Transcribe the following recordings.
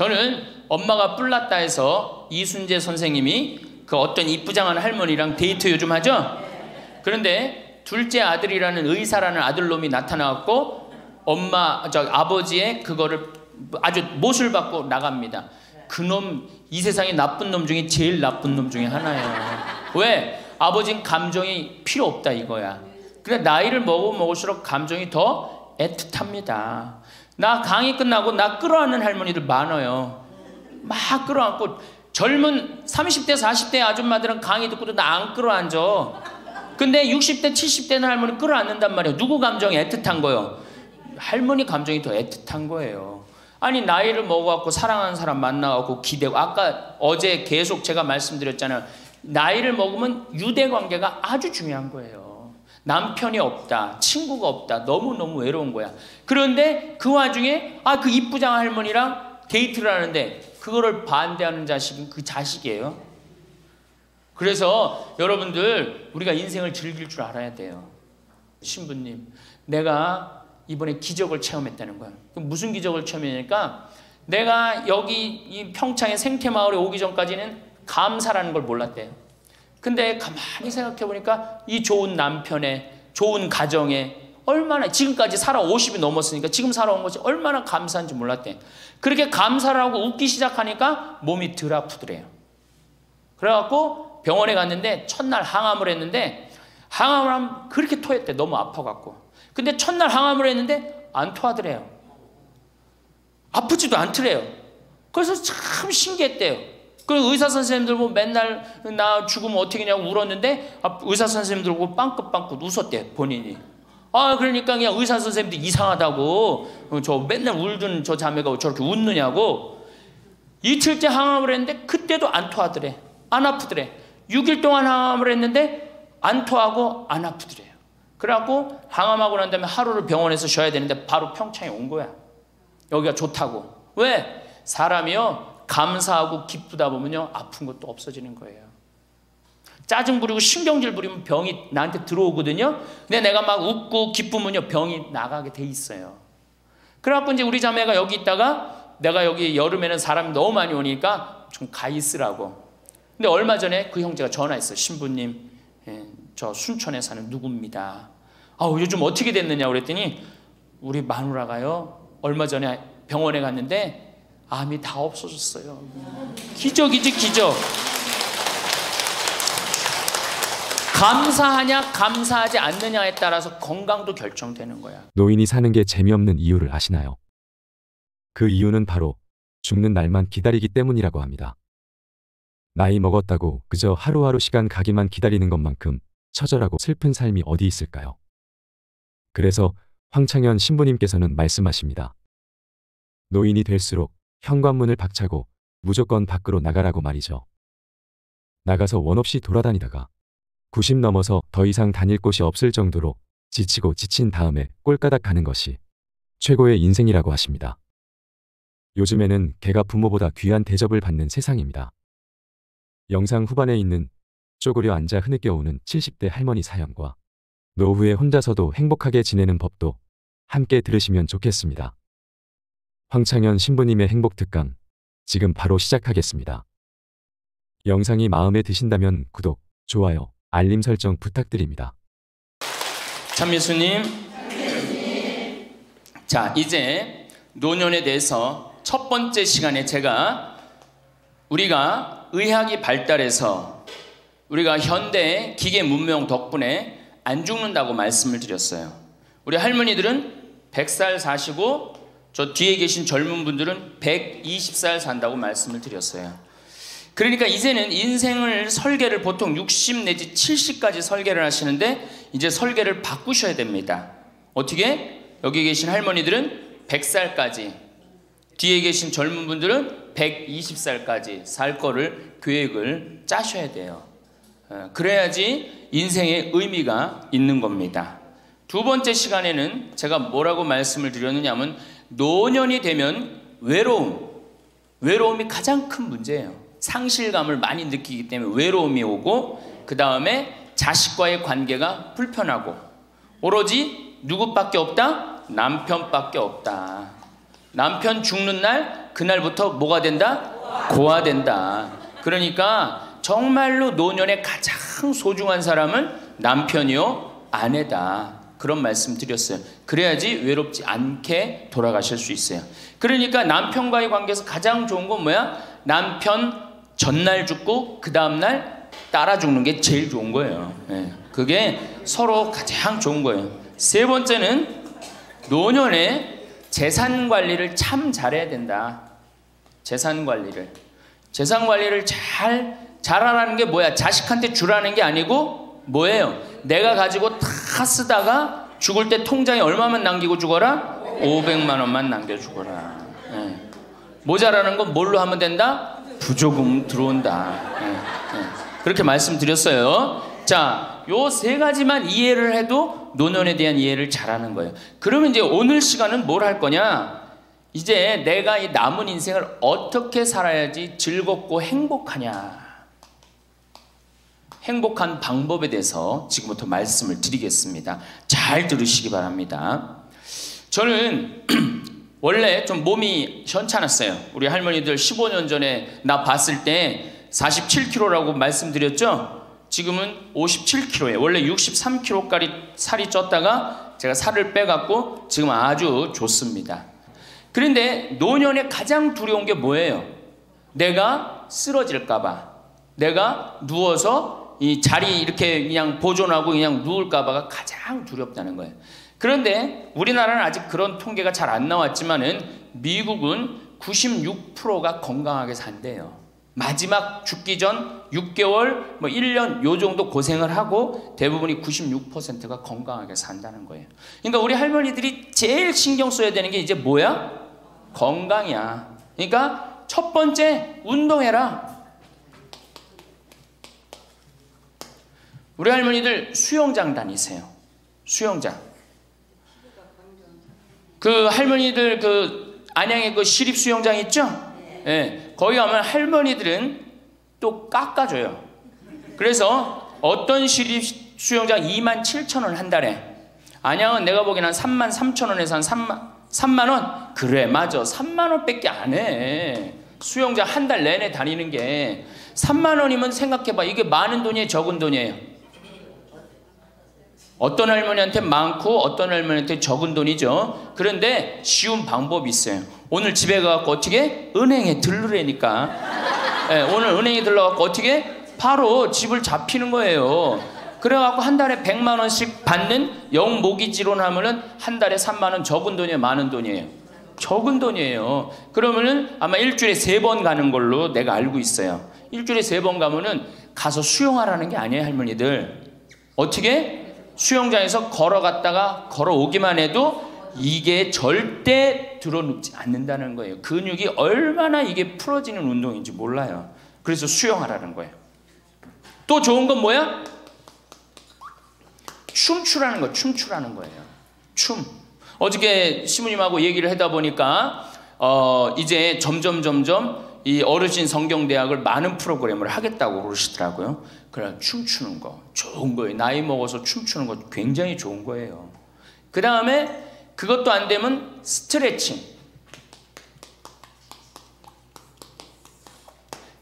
저는 엄마가 뿔났다 해서 이순재 선생님이 그 어떤 이쁘장한 할머니랑 데이트 요즘 하죠? 그런데 둘째 아들이라는 의사라는 아들놈이 나타나갖고 아버지의 그거를 아주 못을 받고 나갑니다. 그놈 이 세상에 나쁜 놈 중에 제일 나쁜 놈 중에 하나예요. 왜? 아버지는 감정이 필요 없다 이거야. 그래 나이를 먹을수록 감정이 더 애틋합니다. 나 강의 끝나고 나 끌어안는 할머니들 많아요. 막 끌어안고 젊은 30대 40대 아줌마들은 강의 듣고도 나 안 끌어안죠. 근데 60대 70대는 할머니 끌어안는단 말이에요. 누구 감정이 애틋한 거예요? 할머니 감정이 더 애틋한 거예요. 아니 나이를 먹어갖고 사랑하는 사람 만나갖고 기대고 아까 어제 계속 제가 말씀드렸잖아요. 나이를 먹으면 유대관계가 아주 중요한 거예요. 남편이 없다, 친구가 없다, 너무너무 외로운 거야. 그런데 그 와중에 그 이쁘장 할머니랑 데이트를 하는데 그거를 반대하는 자식은 그 자식이에요. 그래서 여러분들 우리가 인생을 즐길 줄 알아야 돼요. 신부님, 내가 이번에 기적을 체험했다는 거야. 그럼 무슨 기적을 체험했냐니까 내가 여기 이 평창의 생태마을에 오기 전까지는 감사라는 걸 몰랐대요. 근데 가만히 생각해 보니까 이 좋은 남편의 좋은 가정에 얼마나 지금까지 살아 50이 넘었으니까 지금 살아온 것이 얼마나 감사한지 몰랐대. 그렇게 감사를 하고 웃기 시작하니까 몸이 덜 아프더래요. 그래갖고 병원에 갔는데 첫날 항암을 했는데 항암을 하면 그렇게 토했대. 너무 아파갖고. 근데 첫날 항암을 했는데 안 토하더래요. 아프지도 않더래요. 그래서 참 신기했대요. 그 의사 선생님들 보고 맨날 나 죽으면 어떻게 하냐고 울었는데 의사 선생님들 보고 빵긋빵긋 웃었대 본인이. 그러니까 그냥 의사 선생님들 이상하다고 저 맨날 울던 저 자매가 저렇게 웃느냐고. 이틀째 항암을 했는데 그때도 안 토하더래. 안 아프더래. 6일 동안 항암을 했는데 안 토하고 안 아프더래요. 그래갖고 항암하고 난 다음에 하루를 병원에서 쉬어야 되는데 바로 평창에 온 거야. 여기가 좋다고. 왜? 사람이요 감사하고 기쁘다 보면요 아픈 것도 없어지는 거예요. 짜증 부리고 신경질 부리면 병이 나한테 들어오거든요. 근데 내가 막 웃고 기쁘면요 병이 나가게 돼 있어요. 그래갖고 이제 우리 자매가 여기 있다가 내가 여기 여름에는 사람이 너무 많이 오니까 좀 가 있으라고. 근데 얼마 전에 그 형제가 전화했어요. 신부님, 저 순천에 사는 누구입니다. 요즘 어떻게 됐느냐 그랬더니 우리 마누라가요 얼마 전에 병원에 갔는데 암이 다 없어졌어요. 기적이지 기적. 감사하냐 감사하지 않느냐에 따라서 건강도 결정되는 거야. 노인이 사는 게 재미없는 이유를 아시나요? 그 이유는 바로 죽는 날만 기다리기 때문이라고 합니다. 나이 먹었다고 그저 하루하루 시간 가기만 기다리는 것만큼 처절하고 슬픈 삶이 어디 있을까요? 그래서 황창현 신부님께서는 말씀하십니다. 노인이 될수록 현관문을 박차고 무조건 밖으로 나가라고 말이죠. 나가서 원 없이 돌아다니다가 90 넘어서 더 이상 다닐 곳이 없을 정도로 지치고 지친 다음에 꼴까닥 가는 것이 최고의 인생이라고 하십니다. 요즘에는 개가 부모보다 귀한 대접을 받는 세상입니다. 영상 후반에 있는 쪼그려 앉아 흐느껴 오는 70대 할머니 사연과 노후에 혼자서도 행복하게 지내는 법도 함께 들으시면 좋겠습니다. 황창현 신부님의 행복 특강 지금 바로 시작하겠습니다. 영상이 마음에 드신다면 구독, 좋아요, 알림 설정 부탁드립니다. 참예수님. 자, 이제 노년에 대해서 첫 번째 시간에 우리가 의학이 발달해서 우리가 현대 기계 문명 덕분에 안 죽는다고 말씀을 드렸어요. 우리 할머니들은 100살 사시고 저 뒤에 계신 젊은 분들은 120살 산다고 말씀을 드렸어요. 그러니까 이제는 인생을 설계를 보통 60 내지 70까지 설계를 하시는데 이제 설계를 바꾸셔야 됩니다. 어떻게? 여기 계신 할머니들은 100살까지, 뒤에 계신 젊은 분들은 120살까지 살 거를 계획을 짜셔야 돼요. 그래야지 인생의 의미가 있는 겁니다. 두 번째 시간에는 제가 뭐라고 말씀을 드렸느냐면 노년이 되면 외로움이 가장 큰 문제예요. 상실감을 많이 느끼기 때문에 외로움이 오고 그 다음에 자식과의 관계가 불편하고 오로지 누구밖에 없다? 남편밖에 없다. 남편 죽는 날 그날부터 뭐가 된다? 고아된다. 그러니까 정말로 노년에 가장 소중한 사람은 남편이요 아내다. 그런 말씀 드렸어요. 그래야지 외롭지 않게 돌아가실 수 있어요. 그러니까 남편과의 관계에서 가장 좋은 건 뭐야? 남편 전날 죽고 그 다음날 따라 죽는 게 제일 좋은 거예요. 그게 서로 가장 좋은 거예요. 세 번째는 노년에 재산 관리를 참 잘해야 된다. 재산 관리를 잘하라는 게 뭐야? 자식한테 주라는 게 아니고 뭐예요? 내가 가지고 다 쓰다가 죽을 때 통장에 얼마만 남기고 죽어라? 500만 원만 남겨 죽어라. 모자라는 건 뭘로 하면 된다? 부조금 들어온다. 그렇게 말씀드렸어요. 자, 요 세 가지만 이해를 해도 노년에 대한 이해를 잘하는 거예요. 그러면 이제 오늘 시간은 뭘 할 거냐? 이제 내가 이 남은 인생을 어떻게 살아야지 즐겁고 행복하냐? 행복한 방법에 대해서 지금부터 말씀을 드리겠습니다. 잘 들으시기 바랍니다. 저는 원래 좀 몸이 현찮았어요. 우리 할머니들 15년 전에 나 봤을 때 47kg라고 말씀드렸죠? 지금은 57kg예요. 원래 63kg까지 살이 쪘다가 제가 살을 빼갖고 지금 아주 좋습니다. 그런데 노년에 가장 두려운 게 뭐예요? 내가 쓰러질까봐, 내가 누워서 이 자리 이렇게 그냥 보존하고 그냥 누울까봐가 가장 두렵다는 거예요. 그런데 우리나라는 아직 그런 통계가 잘 안 나왔지만은 미국은 96%가 건강하게 산대요. 마지막 죽기 전 6개월, 뭐 1년 요 정도 고생을 하고 대부분이 96%가 건강하게 산다는 거예요. 그러니까 우리 할머니들이 제일 신경 써야 되는 게 이제 뭐야? 건강이야. 그러니까 첫 번째 운동해라. 우리 할머니들 수영장 다니세요. 수영장. 그 할머니들 그 안양에 그 시립 수영장 있죠? 예, 거기 가면 할머니들은 또 깎아줘요. 그래서 어떤 시립 수영장 27,000원 한 달에, 안양은 내가 보기엔 한 33,000원에서 한 3만 원? 그래, 맞아. 3만 원밖에 안 해. 수영장 한 달 내내 다니는 게 3만 원이면 생각해봐. 이게 많은 돈이에요, 적은 돈이에요? 어떤 할머니한테 많고 어떤 할머니한테 적은 돈이죠. 그런데 쉬운 방법이 있어요. 오늘 집에 가서 어떻게? 은행에 들르라니까. 네, 오늘 은행에 들러갖고 어떻게? 바로 집을 잡히는 거예요. 그래갖고 한 달에 100만 원씩 받는 영모기지론 하면은 한 달에 3만 원. 적은 돈이에요, 많은 돈이에요? 적은 돈이에요. 그러면은 아마 일주일에 3번 가는 걸로 내가 알고 있어요. 일주일에 3번 가면은 가서 수영하라는 게 아니에요, 할머니들. 어떻게? 수영장에서 걸어갔다가 걸어오기만 해도 이게 절대 들어눕지 않는다는 거예요. 근육이 얼마나 이게 풀어지는 운동인지 몰라요. 그래서 수영하라는 거예요. 또 좋은 건 뭐야? 춤추라는 거, 춤추라는 거예요. 춤. 어저께 시부님하고 얘기를 하다 보니까 이제 점점 이 어르신 성경대학을 많은 프로그램을 하겠다고 그러시더라고요. 그래, 춤추는 거 좋은 거예요. 나이 먹어서 춤추는 거 굉장히 좋은 거예요. 그 다음에 그것도 안 되면 스트레칭.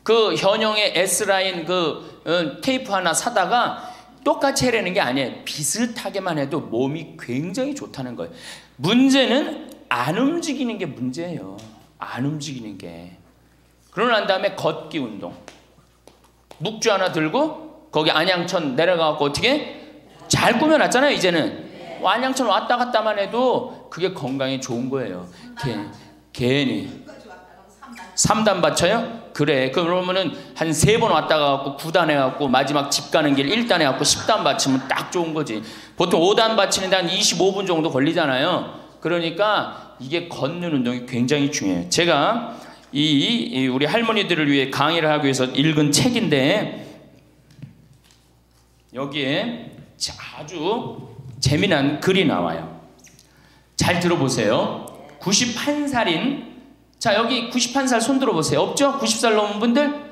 그 현영의 S라인 그 테이프 하나 사다가 똑같이 해라는 게 아니에요. 비슷하게만 해도 몸이 굉장히 좋다는 거예요. 문제는 안 움직이는 게 문제예요. 안 움직이는 게. 그러고 난 다음에 걷기 운동. 묵주 하나 들고 거기 안양천 내려가고 어떻게? 잘 꾸며놨잖아요, 이제는. 안양천 왔다 갔다만 해도 그게 건강에 좋은 거예요. 괜히. 3단 받쳐요? 그래. 그러면은 한 3번 왔다 가고 9단 해갖고 마지막 집 가는 길 1단 해갖고 10단 받치면 딱 좋은 거지. 보통 5단 받치는데 한 25분 정도 걸리잖아요. 그러니까 이게 걷는 운동이 굉장히 중요해요. 제가 우리 할머니들을 위해 강의를 하기 위해서 읽은 책인데 여기에 아주 재미난 글이 나와요. 잘 들어보세요. 91살인, 자 여기 91살 손 들어보세요. 없죠? 90살 넘은 분들?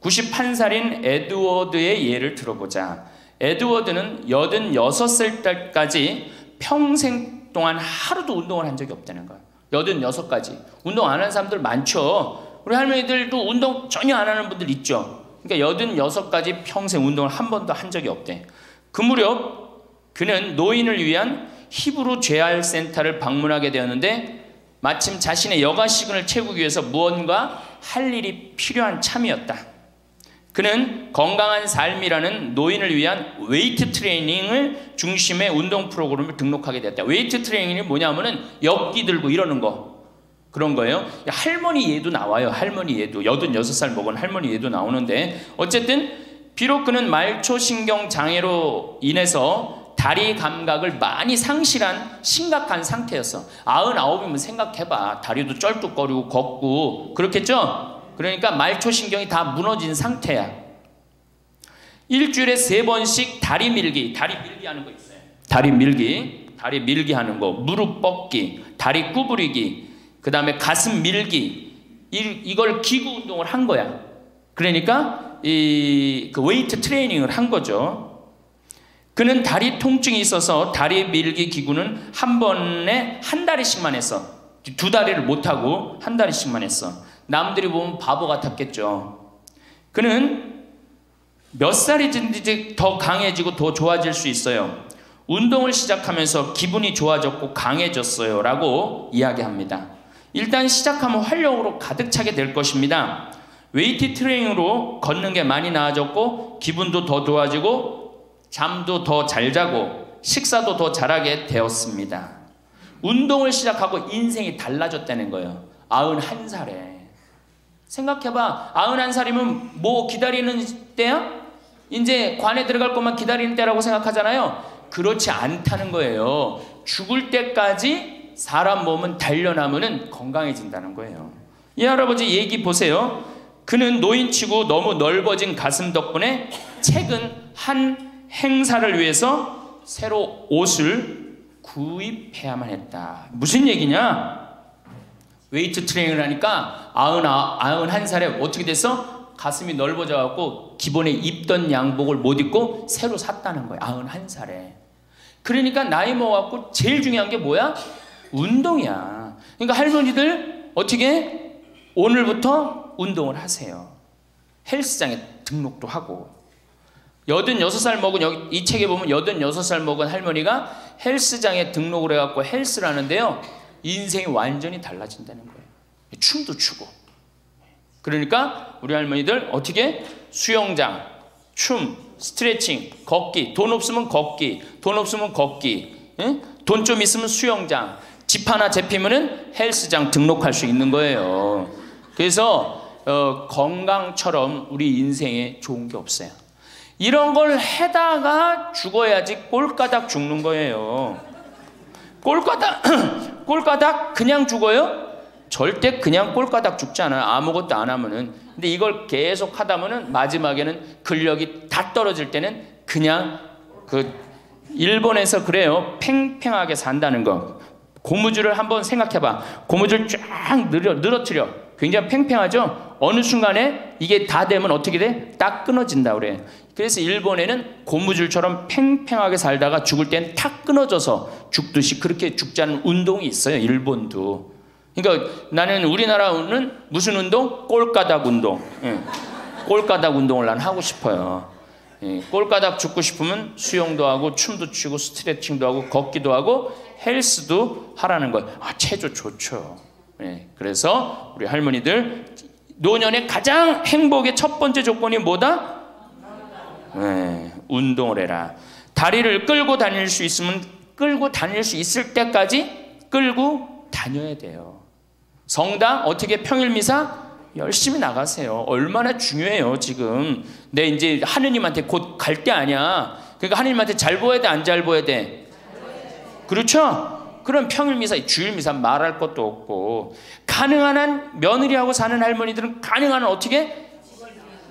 91살인 에드워드의 예를 들어보자. 에드워드는 86살 때까지 평생 동안 하루도 운동을 한 적이 없다는 거예요. 86가지. 운동 안 하는 사람들 많죠. 우리 할머니들도 운동 전혀 안 하는 분들 있죠. 그러니까 86가지 평생 운동을 한 번도 한 적이 없대. 그 무렵 그는 노인을 위한 히브루 재활 센터를 방문하게 되었는데 마침 자신의 여가 시간을 채우기 위해서 무언가 할 일이 필요한 참이었다. 그는 건강한 삶이라는 노인을 위한 웨이트 트레이닝을 중심의 운동 프로그램을 등록하게 됐다. 웨이트 트레이닝이 뭐냐면은 역기 들고 이러는 거, 그런 거예요. 할머니 얘도 나와요. 할머니 얘도 86살 먹은 할머니 얘도 나오는데, 어쨌든 비록 그는 말초신경 장애로 인해서 다리 감각을 많이 상실한 심각한 상태였어. 99이면 생각해봐. 다리도 쩔뚝거리고 걷고 그렇겠죠? 그러니까 말초신경이 다 무너진 상태야. 일주일에 3번씩 다리 밀기 하는 거 있어요. 다리 밀기 하는 거, 무릎 뻗기, 다리 구부리기, 그 다음에 가슴 밀기, 이걸 기구 운동을 한 거야. 그러니까 그 웨이트 트레이닝을 한 거죠. 그는 다리 통증이 있어서 다리 밀기 기구는 한 번에 한 다리씩만 했어. 2다리를 못하고 한 다리씩만 했어. 남들이 보면 바보 같았겠죠. 그는 몇 살이든지 더 강해지고 더 좋아질 수 있어요. 운동을 시작하면서 기분이 좋아졌고 강해졌어요 라고 이야기합니다. 일단 시작하면 활력으로 가득 차게 될 것입니다. 웨이트 트레이닝으로 걷는 게 많이 나아졌고 기분도 더 좋아지고 잠도 더 잘 자고 식사도 더 잘하게 되었습니다. 운동을 시작하고 인생이 달라졌다는 거예요. 91살에. 생각해봐. 91살이면 뭐 기다리는 때야? 이제 관에 들어갈 것만 기다리는 때라고 생각하잖아요. 그렇지 않다는 거예요. 죽을 때까지 사람 몸은 단련하면 건강해진다는 거예요. 이 할아버지 얘기 보세요. 그는 노인치고 너무 넓어진 가슴 덕분에 최근 한 행사를 위해서 새로 옷을 구입해야만 했다. 무슨 얘기냐? 웨이트 트레이닝을 하니까 91살에 어떻게 됐어? 가슴이 넓어져 갖고 기본에 입던 양복을 못 입고 새로 샀다는 거예요. 91살에. 그러니까 나이 먹어갖고 제일 중요한 게 뭐야? 운동이야. 그러니까 할머니들 어떻게 오늘부터 운동을 하세요. 헬스장에 등록도 하고. 86살 먹은, 여기 이 책에 보면 86살 먹은 할머니가 헬스장에 등록을 해갖고 헬스를 하는데요. 인생이 완전히 달라진다는 거예요. 춤도 추고. 그러니까 우리 할머니들 어떻게? 수영장, 춤, 스트레칭, 걷기. 돈 없으면 걷기, 돈 없으면 걷기, 돈 좀 있으면 수영장, 집 하나 잡히면은 헬스장 등록할 수 있는 거예요. 그래서 건강처럼 우리 인생에 좋은 게 없어요. 이런 걸 해다가 죽어야지 꼴까닥 죽는 거예요. 꼴까닥 그냥 죽어요? 절대 그냥 꼴까닥 죽지 않아요. 아무것도 안 하면은. 근데 이걸 계속 하다 보면 마지막에는 근력이 다 떨어질 때는 그냥 일본에서 그래요. 팽팽하게 산다는 거. 고무줄을 한번 생각해봐. 고무줄 쫙 늘어뜨려. 굉장히 팽팽하죠? 어느 순간에 이게 다 되면 어떻게 돼? 딱 끊어진다 그래. 그래서 일본에는 고무줄처럼 팽팽하게 살다가 죽을 땐 탁 끊어져서 죽듯이 그렇게 죽지 않은 운동이 있어요. 일본도. 그러니까 나는 우리나라는 무슨 운동? 꼴까닥 운동. 꼴까닥 운동을 난 하고 싶어요. 꼴까닥 죽고 싶으면 수영도 하고 춤도 추고 스트레칭도 하고 걷기도 하고 헬스도 하라는 거예요. 체조 좋죠. 그래서 우리 할머니들 노년의 가장 행복의 첫 번째 조건이 뭐다? 운동을 해라. 다리를 끌고 다닐 수 있으면 끌고 다닐 수 있을 때까지 끌고 다녀야 돼요. 성당 어떻게 평일 미사 열심히 나가세요. 얼마나 중요해요. 지금 내 이제 하느님한테 곧 갈 때 아니야. 그러니까 하느님한테 잘 보여야 돼, 안 잘 보여야 돼? 그렇죠? 그럼 평일 미사, 주일 미사 말할 것도 없고. 가능한 한 며느리하고 사는 할머니들은 가능한 한 어떻게?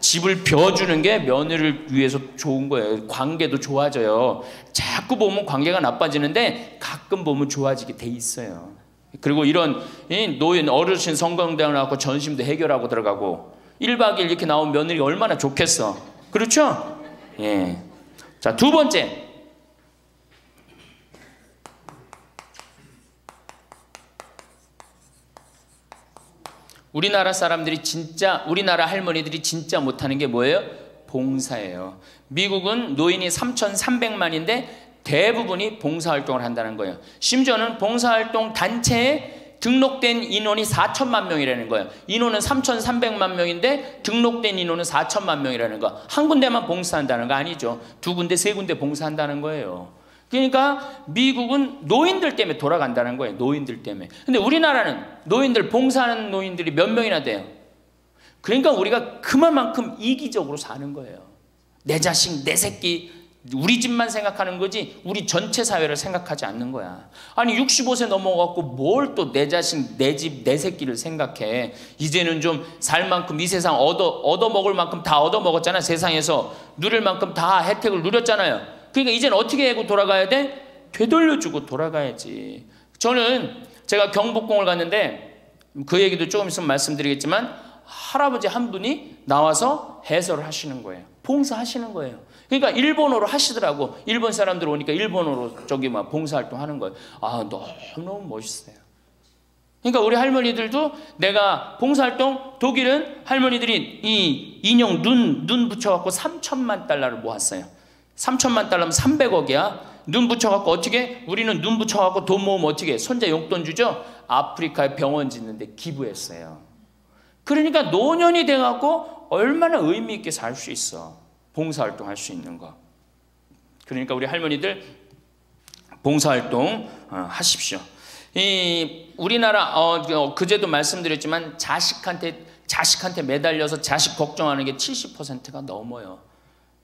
집을 벼주는 게 며느리를 위해서 좋은 거예요. 관계도 좋아져요. 자꾸 보면 관계가 나빠지는데 가끔 보면 좋아지게 돼 있어요. 그리고 이런 노인 어르신 성공대학 나왔고 전심도 해결하고 들어가고 1박 2일 이렇게 나온 며느리 얼마나 좋겠어. 그렇죠? 예. 자, 두 번째. 우리나라 사람들이 진짜, 우리나라 할머니들이 진짜 못하는 게 뭐예요? 봉사예요. 미국은 노인이 3,300만인데 대부분이 봉사활동을 한다는 거예요. 심지어는 봉사활동 단체에 등록된 인원이 4천만 명이라는 거예요. 인원은 3,300만 명인데 등록된 인원은 4천만 명이라는 거. 한 군데만 봉사한다는 거 아니죠. 두 군데, 세 군데 봉사한다는 거예요. 그러니까 미국은 노인들 때문에 돌아간다는 거예요. 노인들 때문에. 근데 우리나라는 노인들, 봉사하는 노인들이 몇 명이나 돼요. 그러니까 우리가 그만큼 이기적으로 사는 거예요. 내 자식, 내 새끼, 우리 집만 생각하는 거지 우리 전체 사회를 생각하지 않는 거야. 아니 65세 넘어갖고 뭘 또 내 자식, 내 집, 내 새끼를 생각해. 이제는 좀 살 만큼 이 세상 얻어먹을 만큼 다 얻어먹었잖아. 세상에서 누릴 만큼 다 혜택을 누렸잖아요. 그러니까 이제는 어떻게 하고 돌아가야 돼? 되돌려주고 돌아가야지. 저는 제가 경복궁을 갔는데 그 얘기도 조금 있으면 말씀드리겠지만 할아버지 한 분이 나와서 해설을 하시는 거예요. 봉사하시는 거예요. 그러니까 일본어로 하시더라고. 일본 사람들 오니까 일본어로 저기 막 봉사활동 하는 거예요. 아, 너무 멋있어요. 그러니까 우리 할머니들도 내가 봉사활동, 독일은 할머니들이 이 인형 눈 붙여갖고 3천만 달러를 모았어요. 3천만 달러면 300억이야. 눈 붙여갖고 어떻게? 우리는 눈 붙여갖고 돈 모으면 어떻게? 손자 용돈 주죠? 아프리카에 병원 짓는데 기부했어요. 그러니까 노년이 돼갖고 얼마나 의미 있게 살 수 있어. 봉사활동 할 수 있는 거. 그러니까 우리 할머니들 봉사활동 하십시오. 이 우리나라 그제도 말씀드렸지만 자식한테 매달려서 자식 걱정하는 게 70%가 넘어요.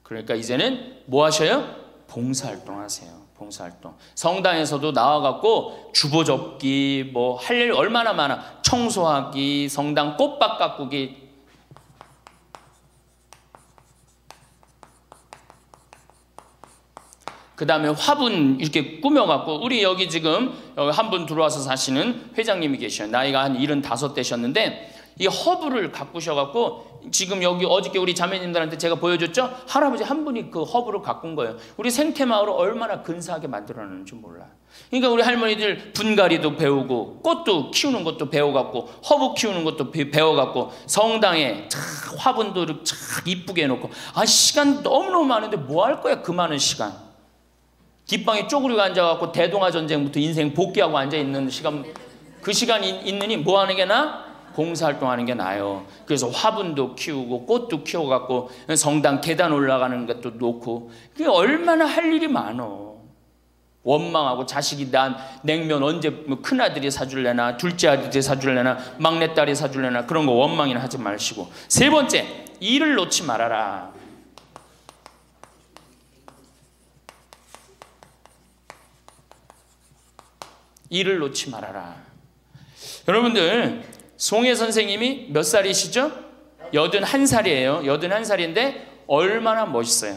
그러니까 이제는 뭐 하셔요? 봉사활동 하세요. 봉사활동. 성당에서도 나와갖고 주보 접기 뭐 할 일 얼마나 많아. 청소하기, 성당 꽃밭 가꾸기. 그 다음에 화분 이렇게 꾸며갖고 우리 여기 지금 한 분 들어와서 사시는 회장님이 계셔요. 나이가 한 75 되셨는데 이 허브를 가꾸셔갖고 지금 여기 어저께 우리 자매님들한테 제가 보여줬죠? 할아버지 한 분이 그 허브를 가꾼 거예요. 우리 생태마을을 얼마나 근사하게 만들어놨는지 몰라. 그러니까 우리 할머니들 분갈이도 배우고 꽃도 키우는 것도 배워갖고 허브 키우는 것도 배워갖고 성당에 화분도 참 이쁘게 해놓고 시간 너무너무 많은데 뭐 할 거야 그 많은 시간. 뒷방에 쪼그리고 앉아갖고 대동아 전쟁부터 인생 복귀하고 앉아있는 시간, 그 시간이 있느니 뭐 하는 게 나아? 봉사활동하는 게 나아요. 그래서 화분도 키우고 꽃도 키워갖고 성당 계단 올라가는 것도 놓고 그게 얼마나 할 일이 많어. 원망하고 자식이 난 냉면 언제 큰아들이 사줄래나 둘째 아들이 사줄래나 막내딸이 사줄래나 그런 거 원망이나 하지 마시고. 세 번째, 일을 놓지 말아라. 일을 놓지 말아라. 여러분들 송혜 선생님이 몇 살이시죠? 81살이에요. 81살인데 얼마나 멋있어요.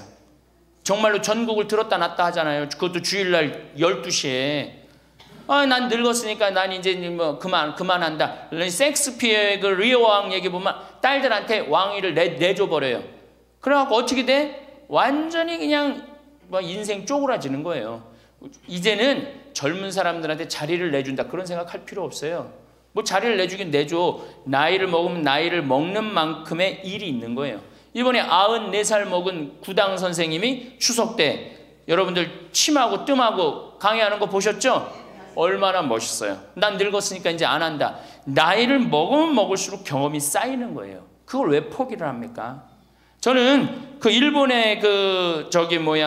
정말로 전국을 들었다 놨다 하잖아요. 그것도 주일날 12시에. 난 늙었으니까 난 이제 뭐 그만한다. 섹스피어의 그 리어 왕 얘기 보면 딸들한테 왕위를 내줘버려요. 그래갖고 어떻게 돼? 완전히 그냥 뭐 인생 쪼그라지는 거예요. 이제는 젊은 사람들한테 자리를 내준다 그런 생각할 필요 없어요. 뭐 자리를 내주긴 내줘. 나이를 먹으면 나이를 먹는 만큼의 일이 있는 거예요. 이번에 94살 먹은 구당 선생님이 추석 때 여러분들 침하고 뜸하고 강의하는 거 보셨죠? 얼마나 멋있어요. 난 늙었으니까 이제 안 한다. 나이를 먹으면 먹을수록 경험이 쌓이는 거예요. 그걸 왜 포기를 합니까? 저는 그 일본의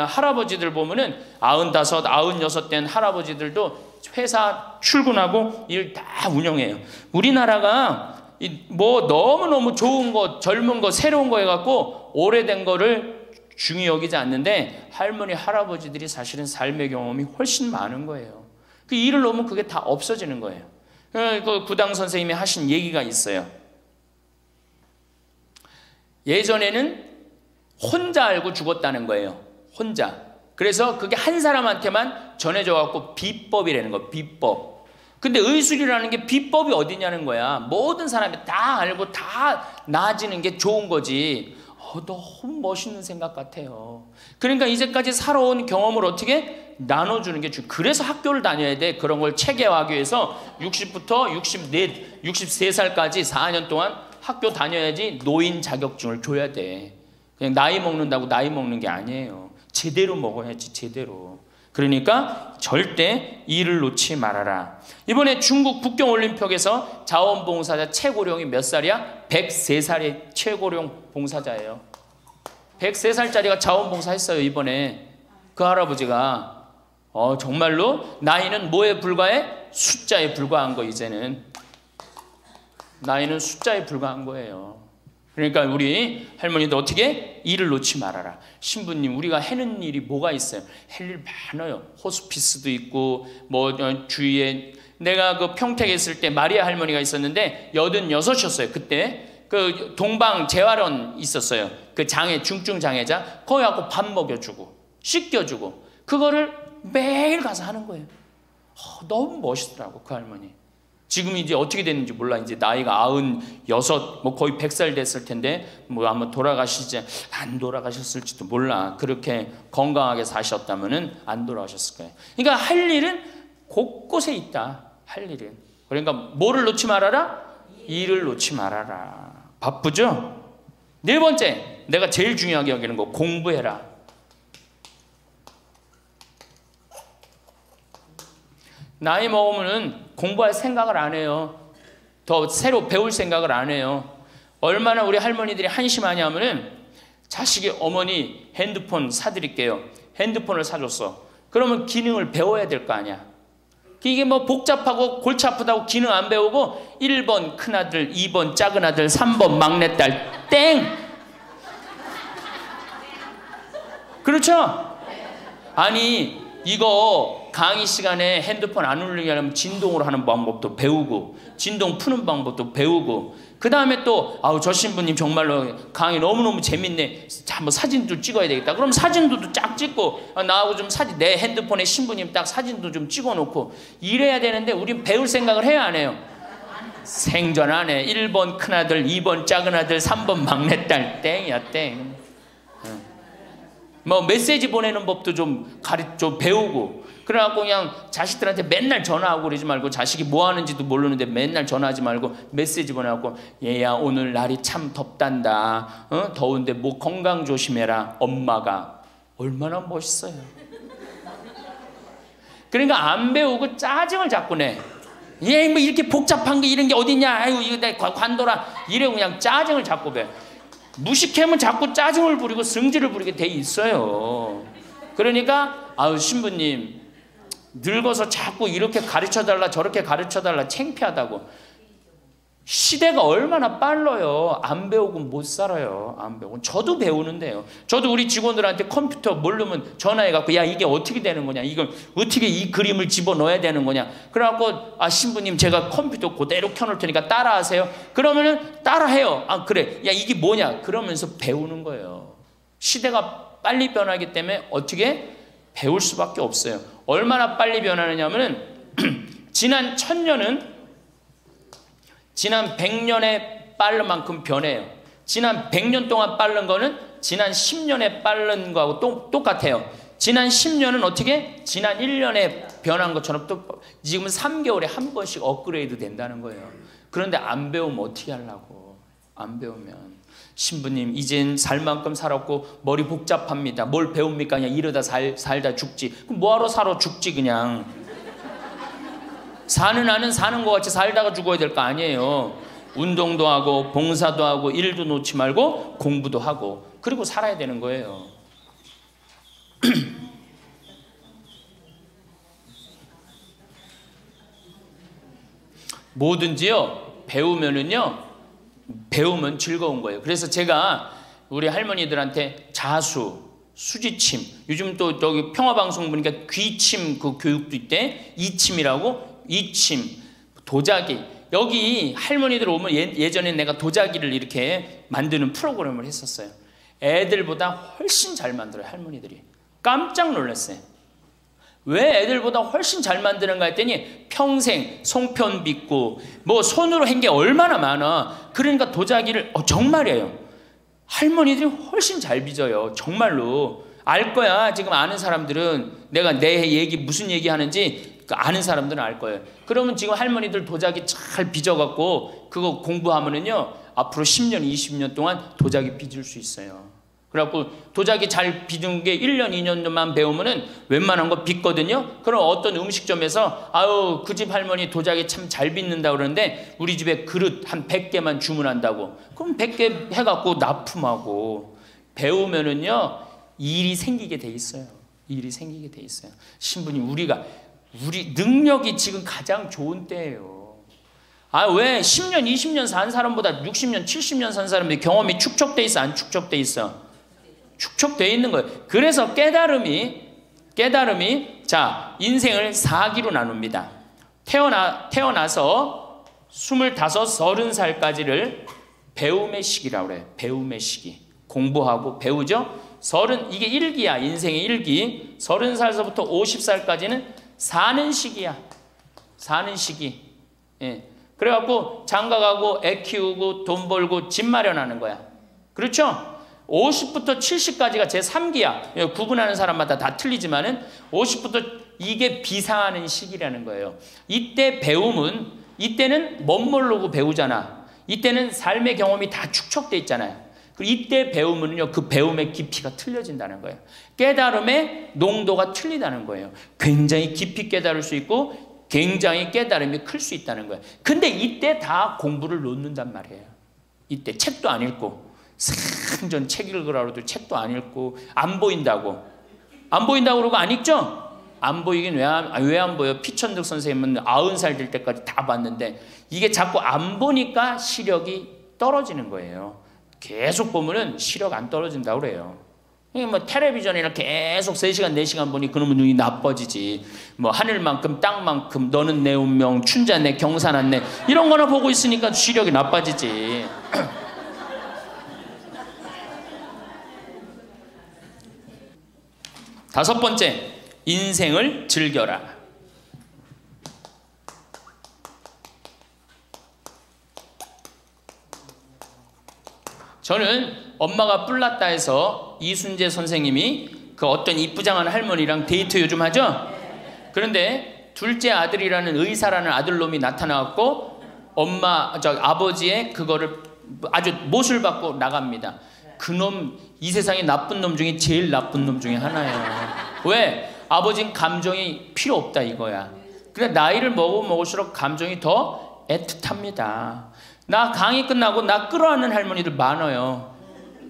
할아버지들 보면은 95, 96 된 할아버지들도 회사 출근하고 일 다 운영해요. 우리나라가 뭐 너무너무 좋은 거, 젊은 거, 새로운 거 해갖고 오래된 거를 중히 여기지 않는데 할머니, 할아버지들이 사실은 삶의 경험이 훨씬 많은 거예요. 그 일을 놓으면 그게 다 없어지는 거예요. 그 구당 선생님이 하신 얘기가 있어요. 예전에는 혼자 알고 죽었다는 거예요. 혼자. 그래서 그게 한 사람한테만 전해져갖고 비법이라는 거. 비법. 근데 의술이라는 게 비법이 어디냐는 거야. 모든 사람이 다 알고 다 나아지는 게 좋은 거지. 너무 멋있는 생각 같아요. 그러니까 이제까지 살아온 경험을 어떻게 나눠주는 게 중요해요. 그래서 학교를 다녀야 돼. 그런 걸 체계화하기 위해서 60부터 63살까지 4년 동안 학교 다녀야지 노인 자격증을 줘야 돼. 그냥 나이 먹는다고 나이 먹는 게 아니에요. 제대로 먹어야지, 제대로. 그러니까 절대 일을 놓지 말아라. 이번에 중국 북경올림픽에서 자원봉사자 최고령이 몇 살이야? 103살의 최고령 봉사자예요. 103살짜리가 자원봉사 했어요, 이번에. 그 할아버지가. 정말로 나이는 뭐에 불과해? 숫자에 불과한 거, 이제는. 나이는 숫자에 불과한 거예요. 그러니까 우리 할머니도 어떻게? 일을 놓지 말아라. 신부님, 우리가 해는 일이 뭐가 있어요? 할 일 많아요. 호스피스도 있고, 주위에, 내가 그 평택에 있을 때 마리아 할머니가 있었는데 86이었어요. 그때 그 동방 재활원 있었어요. 그 중증 장애자. 거기 가고 밥 먹여주고 씻겨주고 그거를 매일 가서 하는 거예요. 너무 멋있더라고, 그 할머니. 지금 이제 어떻게 됐는지 몰라. 이제 나이가 96, 거의 100살 됐을 텐데, 아마 안 돌아가셨을지도 몰라. 그렇게 건강하게 사셨다면은 안 돌아가셨을 거예요. 그러니까 할 일은 곳곳에 있다. 할 일은. 그러니까 뭐를 놓지 말아라? 일을 놓지 말아라. 바쁘죠? 네 번째, 내가 제일 중요하게 여기는 거, 공부해라. 나이 먹으면은 공부할 생각을 안 해요. 더 새로 배울 생각을 안 해요. 얼마나 우리 할머니들이 한심하냐 하면은 자식이 어머니 핸드폰 사드릴게요. 핸드폰을 사줬어. 그러면 기능을 배워야 될 거 아니야. 이게 복잡하고 골치 아프다고 기능 안 배우고 1번 큰아들, 2번 작은아들, 3번 막내딸 땡! 그렇죠? 아니 이거 강의 시간에 핸드폰 안 울리게 하려면 진동으로 하는 방법도 배우고 진동 푸는 방법도 배우고 그 다음에 또 저 신부님 정말로 강의 너무너무 재밌네. 한번 사진도 찍어야 되겠다. 그럼 사진도 쫙 찍고 나하고 좀 내 핸드폰에 신부님 딱 사진도 좀 찍어놓고 이래야 되는데 우린 배울 생각을 해야 안 해요? 생전 안 해. 1번 큰아들, 2번 작은아들, 3번 막내딸 땡이야 땡. 메시지 보내는 법도 좀 배우고 그래갖고 그냥 자식들한테 맨날 전화하고 그러지 말고 자식이 뭐 하는지도 모르는데 맨날 전화하지 말고 메시지 보내갖고 얘야 오늘 날이 참 덥단다. 더운데 건강 조심해라. 엄마가 얼마나 멋있어요. 그러니까 안 배우고 짜증을 자꾸 내. 얘 이렇게 복잡한 게 이런 게 어딨냐. 아이고 이거 내가 관둬라. 이래고 그냥 짜증을 자꾸 배. 무식하면 자꾸 짜증을 부리고 승질을 부리게 돼 있어요. 그러니까 신부님 늙어서 자꾸 이렇게 가르쳐달라 저렇게 가르쳐달라 창피하다고. 시대가 얼마나 빨라요. 안 배우고 못 살아요. 안 배우고. 저도 배우는데요. 저도 우리 직원들한테 컴퓨터 모르면 전화해갖고 야 이게 어떻게 되는 거냐. 이걸 어떻게 이 그림을 집어넣어야 되는 거냐. 그래갖고 신부님 제가 컴퓨터 그대로 켜놓을 테니까 따라하세요. 그러면은 따라해요. 그래. 야 이게 뭐냐. 그러면서 배우는 거예요. 시대가 빨리 변하기 때문에 어떻게 배울 수밖에 없어요. 얼마나 빨리 변하느냐면은 지난 1000년은 지난 100년에 빠른 만큼 변해요. 지난 100년 동안 빠른 거는 지난 10년에 빠른 거하고 똑같아요. 지난 10년은 어떻게? 지난 1년에 변한 것처럼 또 지금은 3개월에 한 번씩 업그레이드 된다는 거예요. 그런데 안 배우면 어떻게 하려고. 안 배우면. 신부님 이젠 살 만큼 살았고 머리 복잡합니다. 뭘 배웁니까? 그냥 이러다 살다 죽지. 그럼 뭐하러 살아 죽지 그냥. 사는 나는 사는 것 같이 살다가 죽어야 될 거 아니에요. 운동도 하고 봉사도 하고 일도 놓지 말고 공부도 하고 그리고 살아야 되는 거예요. 뭐든지요 배우면 즐거운 거예요. 그래서 제가 우리 할머니들한테 자수, 수지침, 요즘 또 저기 평화방송 보니까 귀침 그 교육도 있대. 이침이라고. 이침, 도자기. 여기 할머니들 오면 예전에 내가 도자기를 이렇게 만드는 프로그램을 했었어요. 애들보다 훨씬 잘 만들어요. 할머니들이. 깜짝 놀랐어요. 왜 애들보다 훨씬 잘 만드는가 했더니 평생 송편 빚고 손으로 한 게 얼마나 많아. 그러니까 도자기를 정말이에요. 할머니들이 훨씬 잘 빚어요. 정말로. 알 거야. 지금 아는 사람들은 내가 내 얘기 무슨 얘기 하는지 아는 사람들은 알 거예요. 그러면 지금 할머니들 도자기 잘 빚어갖고 그거 공부하면은요 앞으로 10년 20년 동안 도자기 빚을 수 있어요. 그래갖고 도자기 잘 빚은 게 1년 2년만 배우면은 웬만한 거 빚거든요. 그럼 어떤 음식점에서 아유 그 집 할머니 도자기 참 잘 빚는다 그러는데 우리 집에 그릇 한 100개만 주문한다고. 그럼 100개 해갖고 납품하고 배우면은요 일이 생기게 돼 있어요. 일이 생기게 돼 있어요. 신부님 우리 능력이 지금 가장 좋은 때예요. 아 왜 10년 20년 산 사람보다 60년 70년 산 사람들이 경험이 축적돼 있어 안 축적돼 있어? 축적되어 있는 거예요. 그래서 깨달음이 자 인생을 4기로 나눕니다. 태어나서 25, 30살까지를 배움의 시기라고 그래요. 배움의 시기. 공부하고 배우죠. 이게 1기야. 인생의 1기. 30살서부터 50살까지는 사는 시기야. 사는 시기. 예. 그래갖고 장가가고 애 키우고 돈 벌고 집 마련하는 거야. 그렇죠? 50부터 70까지가 제3기야. 구분하는 사람마다 다 틀리지만은 50부터 이게 비상하는 시기라는 거예요. 이때 배움은 이때는 멋모르고 배우잖아. 이때는 삶의 경험이 다 축적돼 있잖아요. 그리고 이때 배우면요 그 배움의 깊이가 틀려진다는 거예요. 깨달음의 농도가 틀리다는 거예요. 굉장히 깊이 깨달을 수 있고 굉장히 깨달음이 클 수 있다는 거예요. 근데 이때 다 공부를 놓는단 말이에요. 이때 책도 안 읽고 상전 책 읽으라고도 책도 안 읽고 안 보인다고 그러고 안 읽죠? 안 보이긴 왜 안 보여? 피천득 선생님은 90살 될 때까지 다 봤는데 이게 자꾸 안 보니까 시력이 떨어지는 거예요. 계속 보면은 시력 안 떨어진다고 그래요. 뭐 텔레비전이나 계속 3시간 4시간 보니 그러면 눈이 나빠지지. 뭐 하늘만큼 땅만큼 너는 내 운명 춘자네 경사났네 이런 거나 보고 있으니까 시력이 나빠지지. 다섯 번째, 인생을 즐겨라. 저는 엄마가 뿔났다 해서 이순재 선생님이 그 어떤 이쁘장한 할머니랑 데이트 요즘 하죠? 그런데 둘째 아들이라는 의사라는 아들놈이 나타나갖고 아버지의 그거를 아주 못을 받고 나갑니다. 그놈 이 세상에 나쁜 놈 중에 제일 나쁜 놈 중에 하나예요. 왜? 아버지는 감정이 필요 없다 이거야. 그래 나이를 먹을수록 감정이 더 애틋합니다. 나 강의 끝나고 나 끌어안는 할머니들 많아요.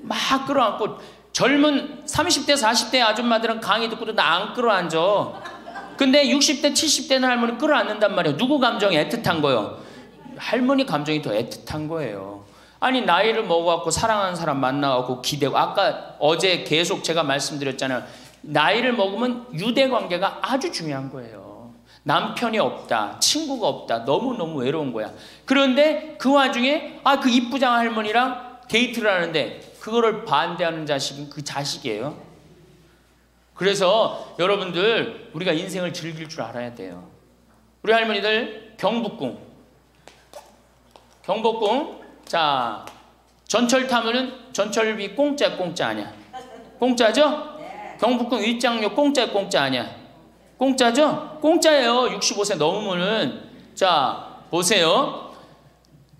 막 끌어안고 젊은 30대 40대 아줌마들은 강의 듣고도 나 안 끌어안죠. 근데 60대 70대는 할머니 끌어안는단 말이에요. 누구 감정이 애틋한 거예요? 할머니 감정이 더 애틋한 거예요. 아니 나이를 먹어갖고 사랑하는 사람 만나갖고 기대고 어제 계속 제가 말씀드렸잖아요. 나이를 먹으면 유대관계가 아주 중요한 거예요. 남편이 없다, 친구가 없다, 너무너무 외로운 거야. 그런데 그 와중에 그 이쁘장한 할머니랑 데이트를 하는데 그거를 반대하는 자식은 그 자식이에요. 그래서 여러분들 우리가 인생을 즐길 줄 알아야 돼요. 우리 할머니들 경복궁 자 전철 타면은 전철비 공짜 아니야? 공짜죠? 경복궁 입장료 공짜 아니야? 공짜죠? 공짜예요. 65세 넘으면은. 자 보세요.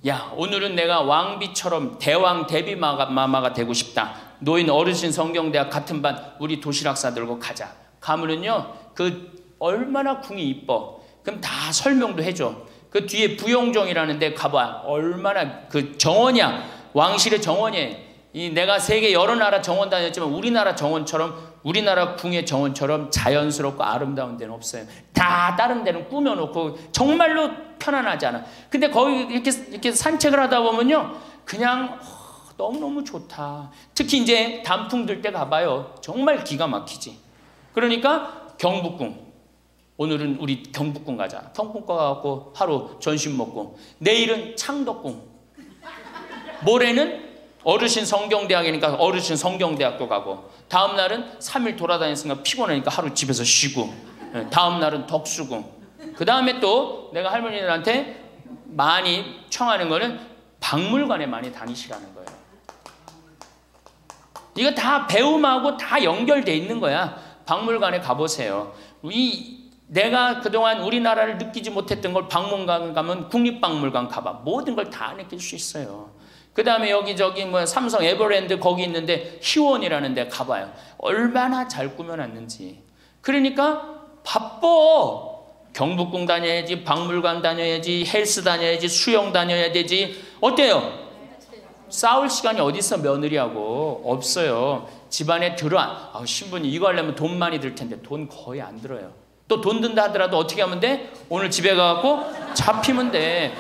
야 오늘은 내가 왕비처럼 대왕 대비마마가 되고 싶다. 노인 어르신 성경대학 같은 반 우리 도시락사 들고 가자. 가면은요 그 얼마나 궁이 이뻐. 그럼 다 설명도 해줘. 그 뒤에 부용정이라는 데 가봐. 얼마나 그 정원이야. 왕실의 정원이에요. 내가 세계 여러 나라 정원 다녔지만 우리나라 정원처럼 우리나라 궁의 정원처럼 자연스럽고 아름다운 데는 없어요. 다 다른 데는 꾸며놓고 정말로 편안하지 않아. 근데 거기 이렇게 산책을 하다 보면요 그냥 너무너무 좋다. 특히 이제 단풍 들 때 가봐요. 정말 기가 막히지. 그러니까 경복궁. 오늘은 우리 경복궁 가자. 경복궁 가갖고 하루 점심 먹고 내일은 창덕궁. 모레는 어르신 성경대학이니까 어르신 성경대학도 가고 다음 날은 3일 돌아다녔으니까 피곤하니까 하루 집에서 쉬고 다음 날은 덕수궁. 그 다음에 또 내가 할머니들한테 많이 청하는 거는 박물관에 많이 다니시라는 거예요. 이거 다 배움하고 다 연결돼 있는 거야. 박물관에 가보세요. 내가 그동안 우리나라를 느끼지 못했던 걸 박물관 가면 국립박물관 가봐. 모든 걸 다 느낄 수 있어요. 그 다음에 여기저기 뭐 삼성 에버랜드 거기 있는데 희원이라는 데 가봐요. 얼마나 잘 꾸며놨는지. 그러니까 바빠. 경복궁 다녀야지, 박물관 다녀야지, 헬스 다녀야지, 수영 다녀야 되지. 어때요? 싸울 시간이 어디 있어 며느리하고. 없어요. 집안에 신부님 이거 하려면 돈 많이 들 텐데 돈 거의 안 들어요. 또 돈 든다 하더라도 어떻게 하면 돼? 오늘 집에 가갖고 잡히면 돼.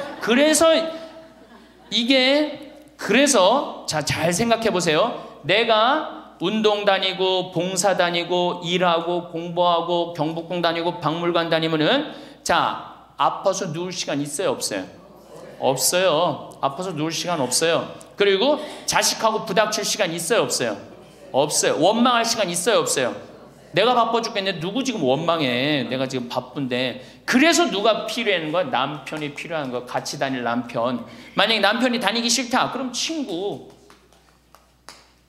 그래서 잘 생각해 보세요. 내가 운동 다니고 봉사 다니고 일하고 공부하고 경복궁 다니고 박물관 다니면은 아파서 누울 시간 있어요 없어요? 없어요. 아파서 누울 시간 없어요. 그리고 자식하고 부닥칠 시간 있어요 없어요? 없어요. 원망할 시간 있어요 없어요? 내가 바빠 죽겠는데 누구 지금 원망해. 내가 지금 바쁜데. 그래서 누가 필요한 거야? 남편이 필요한 거야. 같이 다닐 남편. 만약에 남편이 다니기 싫다 그럼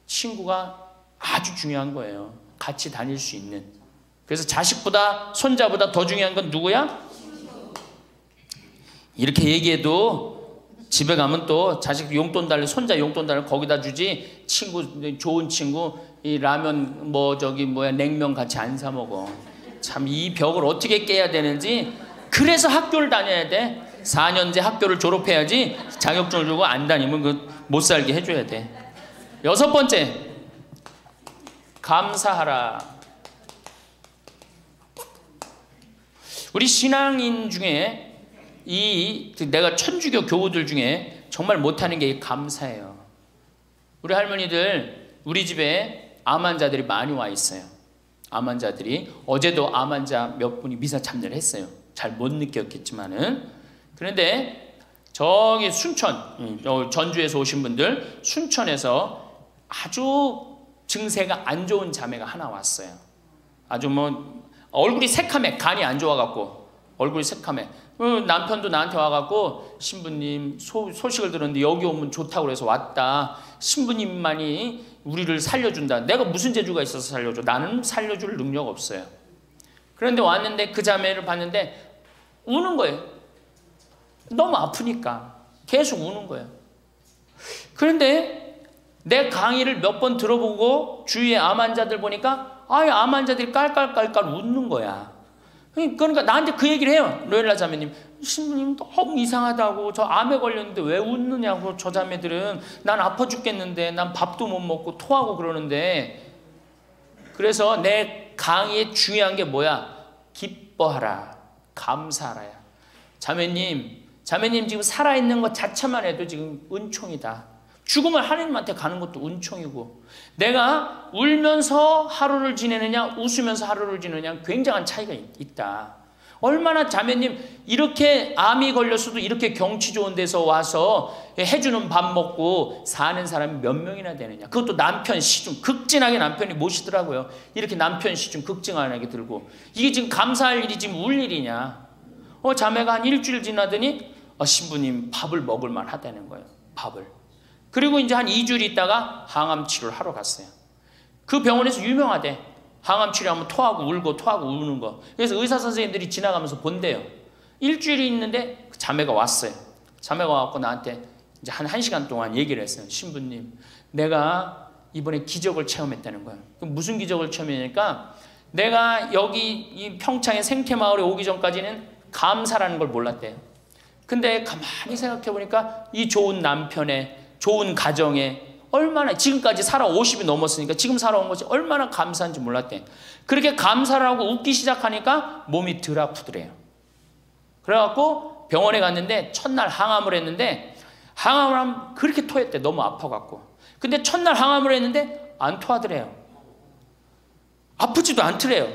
친구가 아주 중요한 거예요. 같이 다닐 수 있는. 그래서 자식보다 손자보다 더 중요한 건 누구야? 이렇게 얘기해도 집에 가면 또 자식 용돈 달래, 손자 용돈 달래 거기다 주지. 좋은 친구 이 라면 냉면 같이 안 사 먹어. 참 이 벽을 어떻게 깨야 되는지. 그래서 학교를 다녀야 돼. 4년제 학교를 졸업해야지. 자격증을 주고 안 다니면 못 살게 해줘야 돼. 6번째, 감사하라. 우리 신앙인 중에 내가 천주교 교우들 중에 정말 못하는 게 감사해요. 우리 할머니들 우리 집에 암 환자들이 많이 와 있어요. 암 환자들이. 어제도 암 환자 몇 분이 미사 참여를 했어요. 잘 못 느꼈겠지만은. 그런데 저기 순천, 전주에서 오신 분들, 순천에서 아주 증세가 안 좋은 자매가 하나 왔어요. 아주 얼굴이 새카매. 간이 안 좋아갖고 얼굴이 새카매. 남편도 나한테 와갖고 신부님 소식을 들었는데 여기 오면 좋다고 그래서 왔다. 신부님만이 우리를 살려준다. 내가 무슨 재주가 있어서 살려줘? 나는 살려줄 능력 없어요. 그런데 왔는데 그 자매를 봤는데 우는 거예요. 너무 아프니까 계속 우는 거예요. 그런데 내 강의를 몇 번 들어보고 주위에 암 환자들 보니까 암 환자들이 깔깔깔깔 웃는 거야. 그러니까 나한테 그 얘기를 해요. 로엘라 자매님, 신부님 너무 이상하다고. 저 암에 걸렸는데 왜 웃느냐고. 저 자매들은. 난 아파 죽겠는데, 난 밥도 못 먹고 토하고 그러는데. 그래서 내 강의에 중요한 게 뭐야? 기뻐하라, 감사하라야. 자매님 지금 살아있는 것 자체만 해도 지금 은총이다. 죽음을 하나님한테 가는 것도 은총이고, 내가 울면서 하루를 지내느냐 웃으면서 하루를 지내느냐 굉장한 차이가 있다. 얼마나 자매님 이렇게 암이 걸렸어도 이렇게 경치 좋은 데서 와서 해주는 밥 먹고 사는 사람이 몇 명이나 되느냐. 그것도 남편 시중 극진하게 남편이 모시더라고요. 이렇게 남편 시중 극진하게 들고. 이게 지금 감사할 일이 지금 울 일이냐. 자매가 한 일주일 지나더니 신부님 밥을 먹을 만 하다는 거예요. 밥을. 그리고 이제 한 2주일 있다가 항암 치료를 하러 갔어요. 그 병원에서 유명하대. 항암 치료하면 토하고 우는 거. 그래서 의사 선생님들이 지나가면서 본대요. 일주일이 있는데 그 자매가 왔어요. 자매가 와서 나한테 이제 한 1시간 동안 얘기를 했어요. 신부님, 내가 이번에 기적을 체험했다는 거예요. 무슨 기적을 체험했냐니까, 내가 여기 이 평창의 생태마을에 오기 전까지는 감사라는 걸 몰랐대요. 근데 가만히 생각해 보니까 이 좋은 남편의 좋은 가정에 얼마나 지금까지 살아 50이 넘었으니까 지금 살아온 것이 얼마나 감사한지 몰랐대. 그렇게 감사를 하고 웃기 시작하니까 몸이 덜 아프더래요. 그래갖고 병원에 갔는데 첫날 항암을 했는데, 항암을 하면 그렇게 토했대. 너무 아파갖고. 근데 첫날 항암을 했는데 안 토하더래요. 아프지도 않더래요.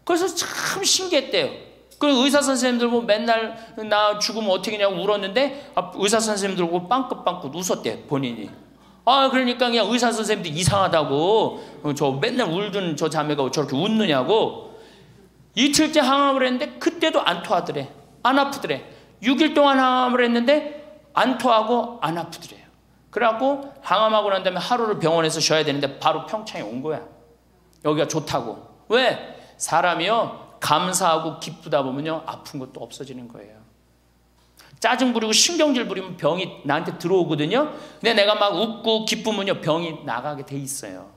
그래서 참 신기했대요. 그리고 의사 선생님들 보고 맨날 나 죽으면 어떻게 하냐고 울었는데 의사 선생님들 보고 빵긋빵긋 웃었대 본인이. 그러니까 그냥 의사 선생님들이 이상하다고, 저 맨날 울던 저 자매가 저렇게 웃느냐고. 이틀째 항암을 했는데 그때도 안 토하더래. 안 아프더래. 6일 동안 항암을 했는데 안 토하고 안 아프더래요. 그래갖고 항암하고 난 다음에 하루를 병원에서 쉬어야 되는데 바로 평창에 온 거야. 여기가 좋다고. 왜? 사람이요 감사하고 기쁘다 보면요 아픈 것도 없어지는 거예요. 짜증 부리고 신경질 부리면 병이 나한테 들어오거든요. 근데 내가 막 웃고 기쁘면요 병이 나가게 돼 있어요.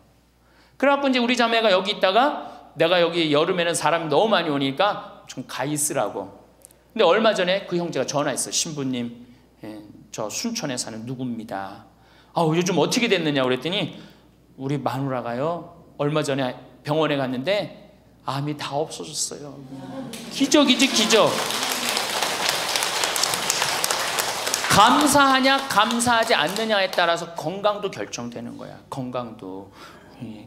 그래갖고 이제 우리 자매가 여기 있다가 내가 여기 여름에는 사람이 너무 많이 오니까 좀 가 있으라고. 근데 얼마 전에 그 형제가 전화했어요. 신부님, 저 순천에 사는 누구입니다. 요즘 어떻게 됐느냐 그랬더니 우리 마누라가요 얼마 전에 병원에 갔는데 암이 다 없어졌어요. 기적이지 기적. 감사하냐 감사하지 않느냐에 따라서 건강도 결정되는 거야. 건강도.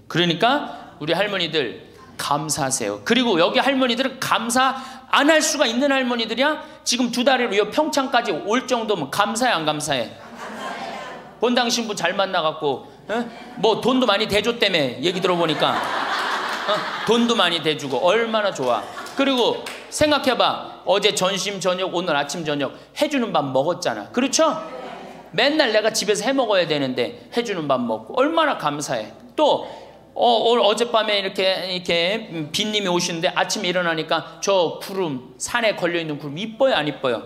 그러니까 우리 할머니들 감사하세요. 그리고 여기 할머니들은 감사 안 할 수가 있는 할머니들이야. 지금 2달이로 평창까지 올 정도면 감사해 안 감사해? 본당 신부 잘 만나갖고 뭐 돈도 많이 대줬다며 얘기 들어보니까 돈도 많이 대주고 얼마나 좋아. 그리고 생각해봐. 어제 점심 저녁 오늘 아침 저녁 해주는 밥 먹었잖아. 그렇죠? 맨날 내가 집에서 해 먹어야 되는데 해주는 밥 먹고 얼마나 감사해. 또 어젯밤에 이렇게 빈님이 오시는데 아침에 일어나니까 저 구름 산에 걸려있는 구름 이뻐요 안 이뻐요?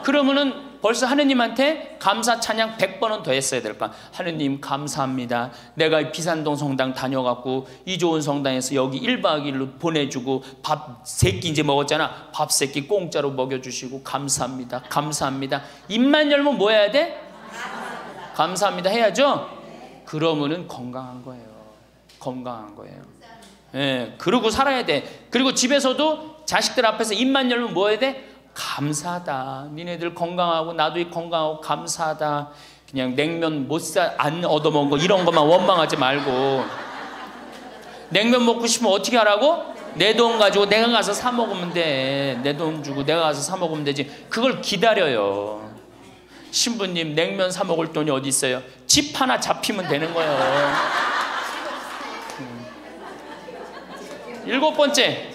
그러면은 벌써 하느님한테 감사 찬양 100번은 더 했어야 될까? 하느님 감사합니다. 내가 비산동 성당 다녀갖고 이 좋은 성당에서 여기 1박 2일로 보내주고 밥 3끼 이제 먹었잖아. 밥 3끼 공짜로 먹여주시고 감사합니다. 감사합니다. 입만 열면 뭐 해야 돼? 감사합니다 해야죠? 그러면은 건강한 거예요. 건강한 거예요. 예, 그러고 살아야 돼. 그리고 집에서도 자식들 앞에서 입만 열면 뭐 해야 돼? 감사하다. 니네들 건강하고 나도 건강하고 감사하다. 그냥 냉면 안 얻어먹은 거 이런 것만 원망하지 말고. 냉면 먹고 싶으면 어떻게 하라고? 내 돈 가지고 내가 가서 사 먹으면 돼. 내 돈 주고 내가 가서 사 먹으면 되지. 그걸 기다려요. 신부님 냉면 사 먹을 돈이 어디 있어요? 집 하나 잡히면 되는 거예요. 7번째,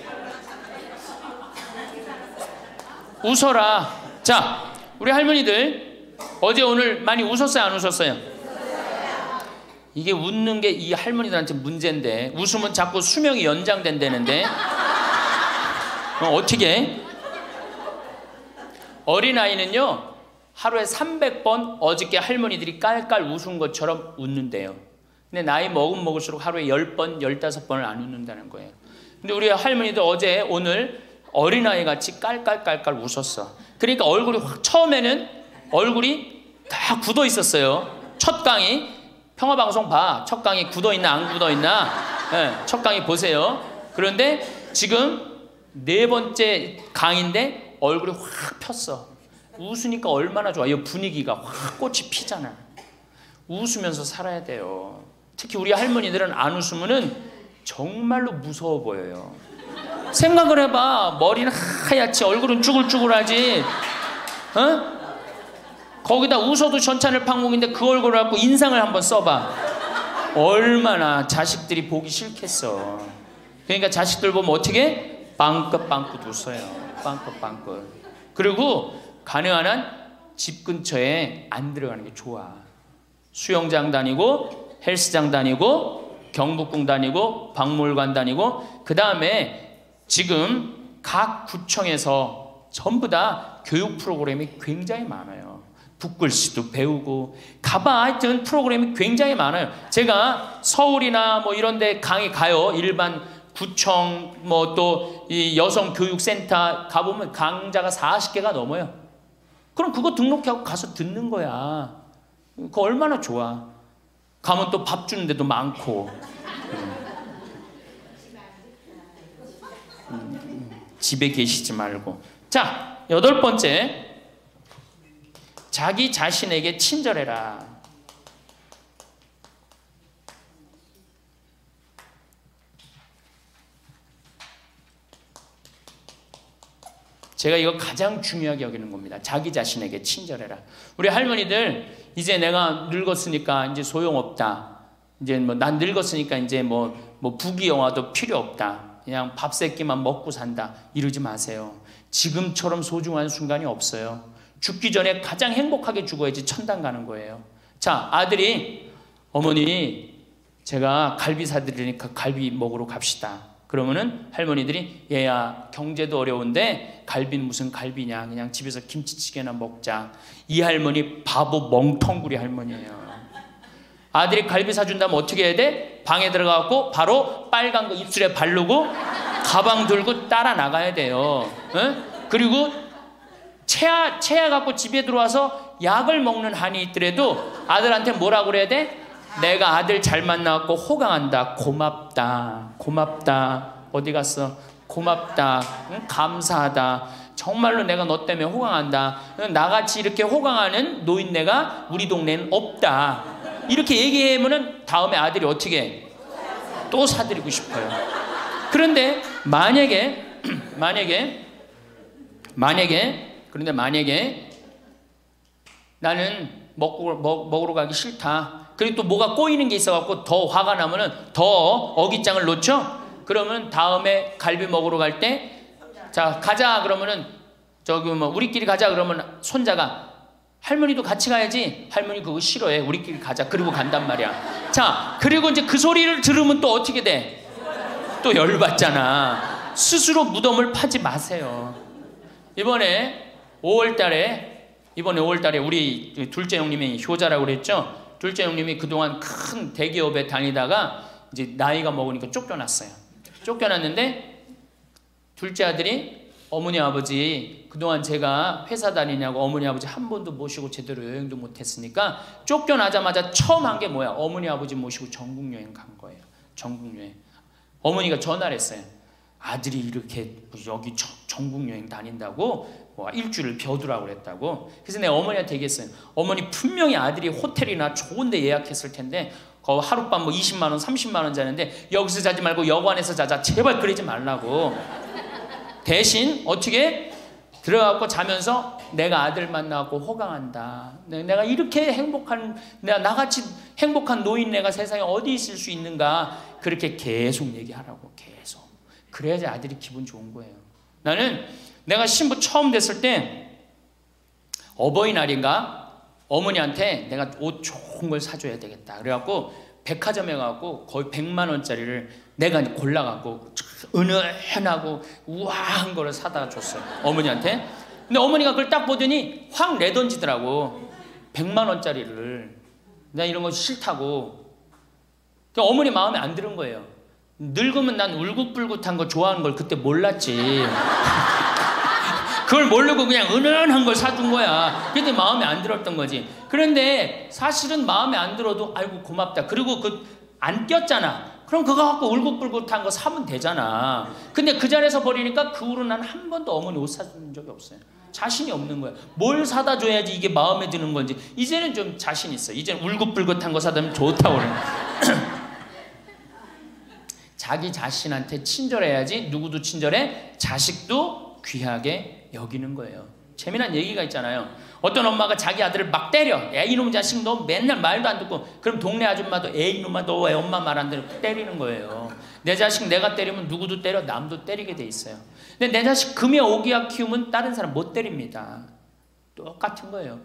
웃어라. 자, 우리 할머니들 어제 오늘 많이 웃었어요 안 웃었어요? 이게 웃는 게 이 할머니들한테 문제인데 웃으면 자꾸 수명이 연장된다는데 어떻게? 어린아이는요 하루에 300번 어저께 할머니들이 깔깔 웃은 것처럼 웃는데요. 근데 나이 먹을수록 하루에 10번, 15번을 안 웃는다는 거예요. 근데 우리 할머니들 어제 오늘 어린아이 같이 깔깔깔깔 웃었어. 그러니까 얼굴이 처음에는 얼굴이 다 굳어 있었어요. 첫 강의 평화방송 봐. 첫 강의 굳어 있나 안 굳어 있나? 네, 첫 강의 보세요. 그런데 지금 4번째 강의인데 얼굴이 확 폈어. 웃으니까 얼마나 좋아. 이 분위기가 확 꽃이 피잖아. 웃으면서 살아야 돼요. 특히 우리 할머니들은 안 웃으면은 정말로 무서워 보여요. 생각을 해봐. 머리는 하얗지 얼굴은 쭈글쭈글하지. 거기다 웃어도 전찬을 팡목인데 그 얼굴을 갖고 인상을 한번 써봐. 얼마나 자식들이 보기 싫겠어. 그러니까 자식들 보면 어떻게? 빵긋빵긋 웃어요. 빵긋빵긋. 그리고 가능한 한 집 근처에 안 들어가는 게 좋아. 수영장 다니고 헬스장 다니고 경복궁 다니고 박물관 다니고 그 다음에 지금 각 구청에서 전부 다 교육 프로그램이 굉장히 많아요. 붓글씨도 배우고 가봐. 하여튼 프로그램이 굉장히 많아요. 제가 서울이나 뭐 이런 데 강의 가요. 일반 구청 뭐 또 이 여성교육센터 가보면 강좌가 40개가 넘어요. 그럼 그거 등록하고 가서 듣는 거야. 그거 얼마나 좋아. 가면 또 밥 주는 데도 많고. 집에 계시지 말고. 자, 8번째. 자기 자신에게 친절해라. 제가 이거 가장 중요하게 여기는 겁니다. 자기 자신에게 친절해라. 우리 할머니들 이제 내가 늙었으니까 이제 소용없다. 이제 뭐 난 늙었으니까 이제 뭐 부귀영화도 필요 없다. 그냥 밥 세 끼만 먹고 산다. 이러지 마세요. 지금처럼 소중한 순간이 없어요. 죽기 전에 가장 행복하게 죽어야지 천당 가는 거예요. 자, 아들이 어머니 제가 갈비 사드리니까 갈비 먹으러 갑시다. 그러면은 할머니들이 얘야 경제도 어려운데 갈비는 무슨 갈비냐, 그냥 집에서 김치찌개나 먹자. 이 할머니 바보 멍텅구리 할머니예요. 아들이 갈비 사준다면 어떻게 해야 돼? 방에 들어가고 바로 빨간 거 입술에 바르고 가방 들고 따라 나가야 돼요. 그리고 체하 갖고 집에 들어와서 약을 먹는 한이 있더라도 아들한테 뭐라고 그래야 돼? 내가 아들 잘 만나갖고 호강한다. 고맙다. 고맙다. 어디 갔어? 고맙다. 응? 감사하다. 정말로 내가 너 때문에 호강한다. 나같이 이렇게 호강하는 노인네가 우리 동네는 없다. 이렇게 얘기하면은 다음에 아들이 어떻게 해? 또 사드리고 싶어요. 그런데 만약에 나는 먹으러 가기 싫다. 그리고 또 뭐가 꼬이는 게 있어갖고 더 화가 나면은 더 어깃장을 놓죠. 그러면 다음에 갈비 먹으러 갈 때 자 가자 그러면은 저기 뭐 우리끼리 가자 그러면 손자가 할머니도 같이 가야지. 할머니 그거 싫어해. 우리끼리 가자. 그리고 간단 말이야. 자 그리고 이제 그 소리를 들으면 또 어떻게 돼? 또 열받잖아. 스스로 무덤을 파지 마세요. 이번에 5월달에 우리 둘째 형님이 효자라고 그랬죠. 둘째 형님이 그동안 큰 대기업에 다니다가 이제 나이가 먹으니까 쫓겨났어요. 쫓겨났는데 둘째 아들이 어머니 아버지 그동안 제가 회사 다니냐고 어머니 아버지 한 번도 모시고 제대로 여행도 못했으니까 쫓겨나자마자 처음 한 게 뭐야? 어머니 아버지 모시고 전국 여행 간 거예요. 전국 여행. 어머니가 전화를 했어요. 아들이 이렇게 여기 전국 여행 다닌다고 뭐 일주일을 벼두라고 그랬다고. 그래서 내가 어머니한테 얘기했어요. 어머니 분명히 아들이 호텔이나 좋은 데 예약했을 텐데 하룻밤 뭐 20만 원 30만 원 자는데 여기서 자지 말고 여관에서 자자. 제발 그러지 말라고. 대신 어떻게 들어가고 자면서 내가 아들 만나고 호강한다. 내가 이렇게 행복한 나같이 행복한 노인네가 세상에 어디 있을 수 있는가. 그렇게 계속 얘기하라고. 계속. 그래야지 아들이 기분 좋은 거예요. 나는 내가 신부 처음 됐을 때 어버이날인가 어머니한테 내가 옷 좋은 걸 사줘야 되겠다. 그래갖고 백화점에 가고 거의 100만 원짜리를 내가 골라갖고 은은하고 우아한 거를 사다 줬어요. 어머니한테. 근데 어머니가 그걸 딱 보더니 확 내던지더라고. 100만 원짜리를. 나 이런 거 싫다고. 어머니 마음에 안 드는 거예요. 늙으면 난 울긋불긋한 거 좋아하는 걸 그때 몰랐지. 그걸 모르고 그냥 은은한 걸 사준 거야. 근데 마음에 안 들었던 거지. 그런데 사실은 마음에 안 들어도 아이고 고맙다. 그리고 안 꼈잖아. 그럼 그거 갖고 울긋불긋한 거 사면 되잖아. 근데 그 자리에서 버리니까 그 후로 난 한 번도 어머니 옷 사준 적이 없어요. 자신이 없는 거야. 뭘 사다 줘야지 이게 마음에 드는 건지. 이제는 좀 자신 있어. 이제는 울긋불긋한 거 사다 주면 좋다고 그래. 자기 자신한테 친절해야지. 누구도 친절해? 자식도 귀하게 여기는 거예요. 재미난 얘기가 있잖아요. 어떤 엄마가 자기 아들을 막 때려. 야 이놈 자식 너 맨날 말도 안 듣고. 그럼 동네 아줌마도 에이 이놈아 너 왜 엄마 말 안 들어? 때리는 거예요. 내 자식 내가 때리면 누구도 때려. 남도 때리게 돼 있어요. 근데 내 자식 금에 오기야 키우면 다른 사람 못 때립니다. 똑같은 거예요.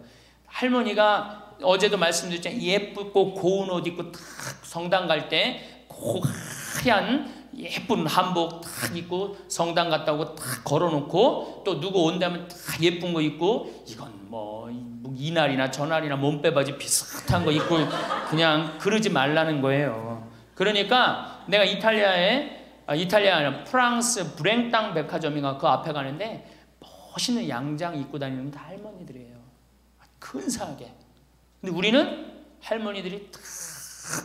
할머니가 어제도 말씀드렸잖아요. 예쁘고 고운 옷 입고 탁 성당 갈 때 하얀 예쁜 한복 탁 입고 성당 갔다 오고 탁 걸어놓고 또 누구 온다면 탁 예쁜 거 입고 이건 뭐 이날이나 저날이나 몸빼바지 비슷한 거 입고 그냥 그러지 말라는 거예요. 그러니까 내가 이탈리아 아니라 프랑스 브랭땅 백화점인가 그 앞에 가는데 멋있는 양장 입고 다니는 다 할머니들이에요. 근사하게. 근데 우리는 할머니들이 다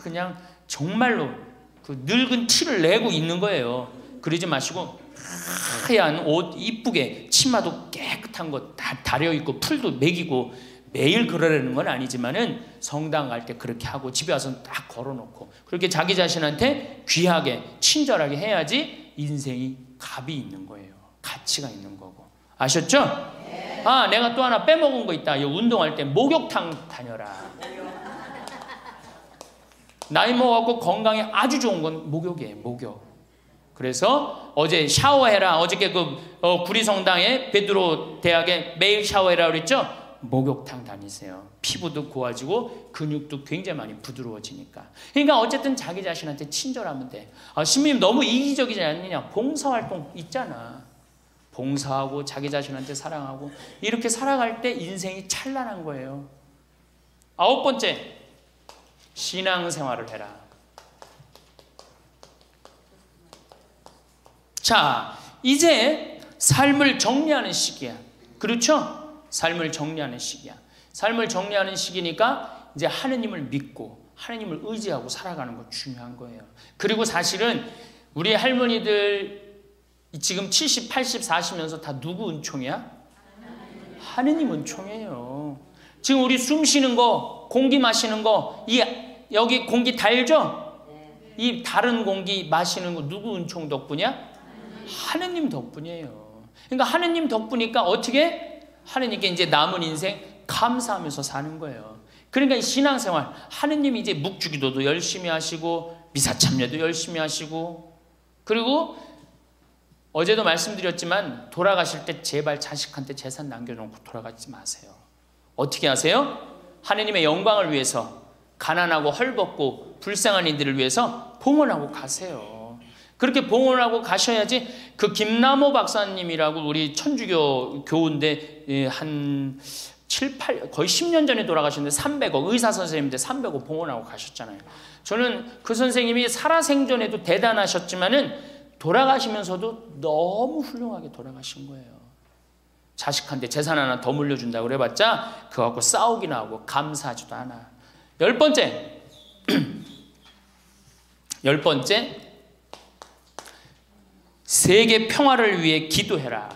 그냥 정말로 그 늙은 티를 내고 있는 거예요. 그러지 마시고 하얀 옷 이쁘게 치마도 깨끗한 거 다 다려입고 풀도 먹이고 매일 그러려는 건 아니지만은 성당 갈 때 그렇게 하고 집에 와서 딱 걸어놓고 그렇게 자기 자신한테 귀하게 친절하게 해야지 인생이 값이 있는 거예요. 가치가 있는 거고. 아셨죠? 아 내가 또 하나 빼먹은 거 있다. 운동할 때 목욕탕 다녀라. 나이 먹어갖고 건강에 아주 좋은 건 목욕이에요. 목욕. 그래서 어제 샤워해라. 어저께 구리성당에 베드로 대학에 매일 샤워해라 그랬죠. 목욕탕 다니세요. 피부도 고와지고 근육도 굉장히 많이 부드러워지니까. 그러니까 어쨌든 자기 자신한테 친절하면 돼. 신부님 너무 이기적이지 않느냐. 봉사활동 있잖아. 봉사하고 자기 자신한테 사랑하고 이렇게 살아갈 때 인생이 찬란한 거예요. 9번째, 신앙생활을 해라. 자, 이제 삶을 정리하는 시기야. 그렇죠? 삶을 정리하는 시기야. 삶을 정리하는 시기니까 이제 하느님을 믿고 하느님을 의지하고 살아가는 거 중요한 거예요. 그리고 사실은 우리 할머니들 지금 70, 80, 40면서 다 누구 은총이야? 하느님 은총이에요. 지금 우리 숨 쉬는 거, 공기 마시는 거, 여기 공기 달죠? 이 다른 공기 마시는 거 누구 은총 덕분이야? 하느님 덕분이에요. 그러니까 하느님 덕분이니까 어떻게? 하느님께 이제 남은 인생 감사하면서 사는 거예요. 그러니까 이 신앙생활, 하느님이 이제 묵주기도도 열심히 하시고 미사 참여도 열심히 하시고, 그리고 어제도 말씀드렸지만 돌아가실 때 제발 자식한테 재산 남겨놓고 돌아가지 마세요. 어떻게 하세요? 하느님의 영광을 위해서 가난하고 헐벗고 불쌍한 이들을 위해서 봉헌하고 가세요. 그렇게 봉헌하고 가셔야지. 그 김남호 박사님이라고 우리 천주교 교우인데 한 7, 8, 거의 10년 전에 돌아가셨는데 300억, 의사 선생님인데 300억 봉헌하고 가셨잖아요. 저는 그 선생님이 살아생전에도 대단하셨지만은 돌아가시면서도 너무 훌륭하게 돌아가신 거예요. 자식한테 재산 하나 더 물려준다고 그래봤자 그거 갖고 싸우기나 하고 감사하지도 않아. 10번째, 10번째, 세계 평화를 위해 기도해라.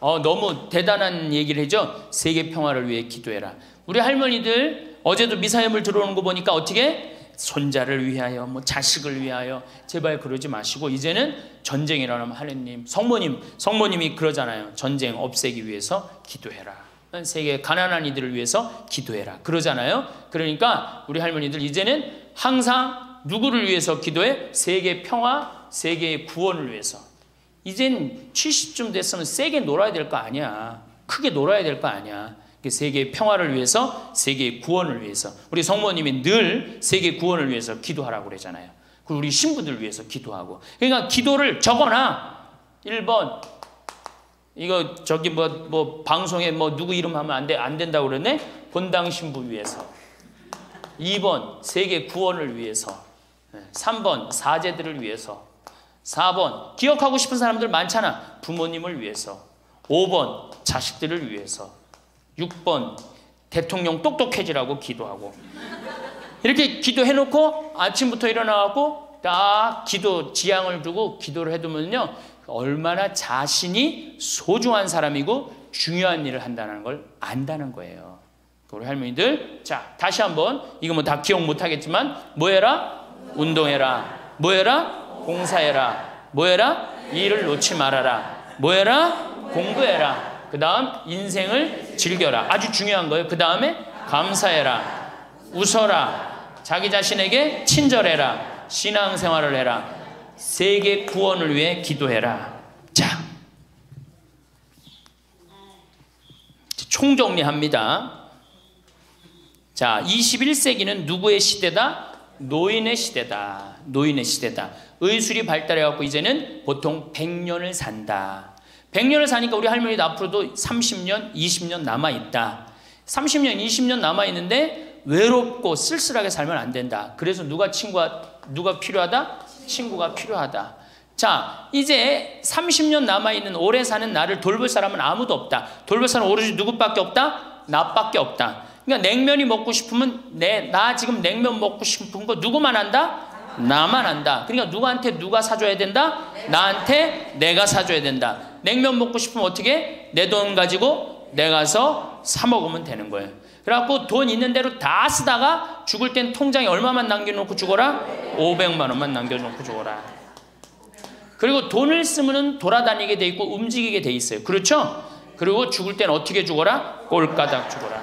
너무 대단한 얘기를 해죠. 세계 평화를 위해 기도해라. 우리 할머니들 어제도 미사염을 들어오는 거 보니까 어떻게? 손자를 위하여, 뭐 자식을 위하여. 제발 그러지 마시고 이제는 전쟁이라면 하느님, 성모님이 그러잖아요. 전쟁 없애기 위해서 기도해라. 세계 가난한 이들을 위해서 기도해라. 그러잖아요. 그러니까 우리 할머니들 이제는 항상 누구를 위해서 기도해? 세계 평화, 세계의 구원을 위해서. 이젠 70쯤 됐으면 세게 놀아야 될 거 아니야. 크게 놀아야 될 거 아니야. 세계의 평화를 위해서, 세계의 구원을 위해서. 우리 성모님이 늘 세계 구원을 위해서 기도하라고 그러잖아요. 그리고 우리 신부들 위해서 기도하고. 그러니까 기도를 적어놔. 1번 이거 저기 뭐 방송에 뭐 누구 이름 하면 안 된다고 그러네. 본당 신부 위해서. 2번 세계 구원을 위해서. 3번 사제들을 위해서. 4번 기억하고 싶은 사람들 많잖아. 부모님을 위해서. 5번 자식들을 위해서. 6번 대통령 똑똑해지라고 기도하고. 이렇게 기도해놓고 아침부터 일어나고 딱 기도 지향을 두고 기도를 해두면요 얼마나 자신이 소중한 사람이고 중요한 일을 한다는 걸 안다는 거예요. 우리 할머니들, 자 다시 한번, 이거 뭐 다 기억 못하겠지만 뭐 해라? 운동해라. 뭐 해라? 봉사해라. 뭐 해라? 일을 놓지 말아라. 뭐 해라? 공부해라. 그 다음 인생을 즐겨라. 아주 중요한 거예요. 그 다음에 감사해라. 웃어라. 자기 자신에게 친절해라. 신앙생활을 해라. 세계 구원을 위해 기도해라. 자, 총정리합니다. 자, 21세기는 누구의 시대다? 노인의 시대다. 노인의 시대다. 의술이 발달해갖고 이제는 보통 100년을 산다. 100년을 사니까 우리 할머니도 앞으로도 30년, 20년 남아있다. 30년, 20년 남아있는데 외롭고 쓸쓸하게 살면 안 된다. 그래서 누가 필요하다? 친구가 필요하다. 자, 이제 30년 남아있는 오래 사는 나를 돌볼 사람은 아무도 없다. 돌볼 사람은 오로지 누구밖에 없다? 나밖에 없다. 그러니까 냉면이 먹고 싶으면 나 지금 냉면 먹고 싶은 거 누구만 한다? 나만 한다. 그러니까 누구한테 누가 사줘야 된다? 나한테 내가 사줘야 된다. 냉면 먹고 싶으면 어떻게? 내 돈 가지고 내가 가서 사 먹으면 되는 거예요. 그래갖고 돈 있는 대로 다 쓰다가 죽을 땐 통장에 얼마만 남겨놓고 죽어라? 500만 원만 남겨놓고 죽어라. 그리고 돈을 쓰면 돌아다니게 돼 있고 움직이게 돼 있어요. 그렇죠? 그리고 죽을 땐 어떻게 죽어라? 꼴까닥 죽어라.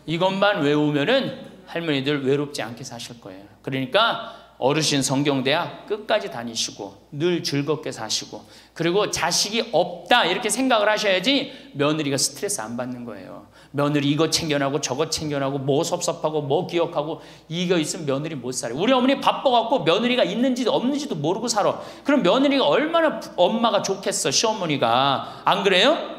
이것만 외우면은 할머니들 외롭지 않게 사실 거예요. 그러니까 어르신 성경대학 끝까지 다니시고 늘 즐겁게 사시고 그리고 자식이 없다 이렇게 생각을 하셔야지 며느리가 스트레스 안 받는 거예요. 며느리 이거 챙겨나고 저거 챙겨나고 뭐 섭섭하고 뭐 기억하고 이거 있으면 며느리 못 살아요. 우리 어머니 바빠갖고 며느리가 있는지도 없는지도 모르고 살아. 그럼 며느리가 얼마나 엄마가 좋겠어, 시어머니가. 안 그래요?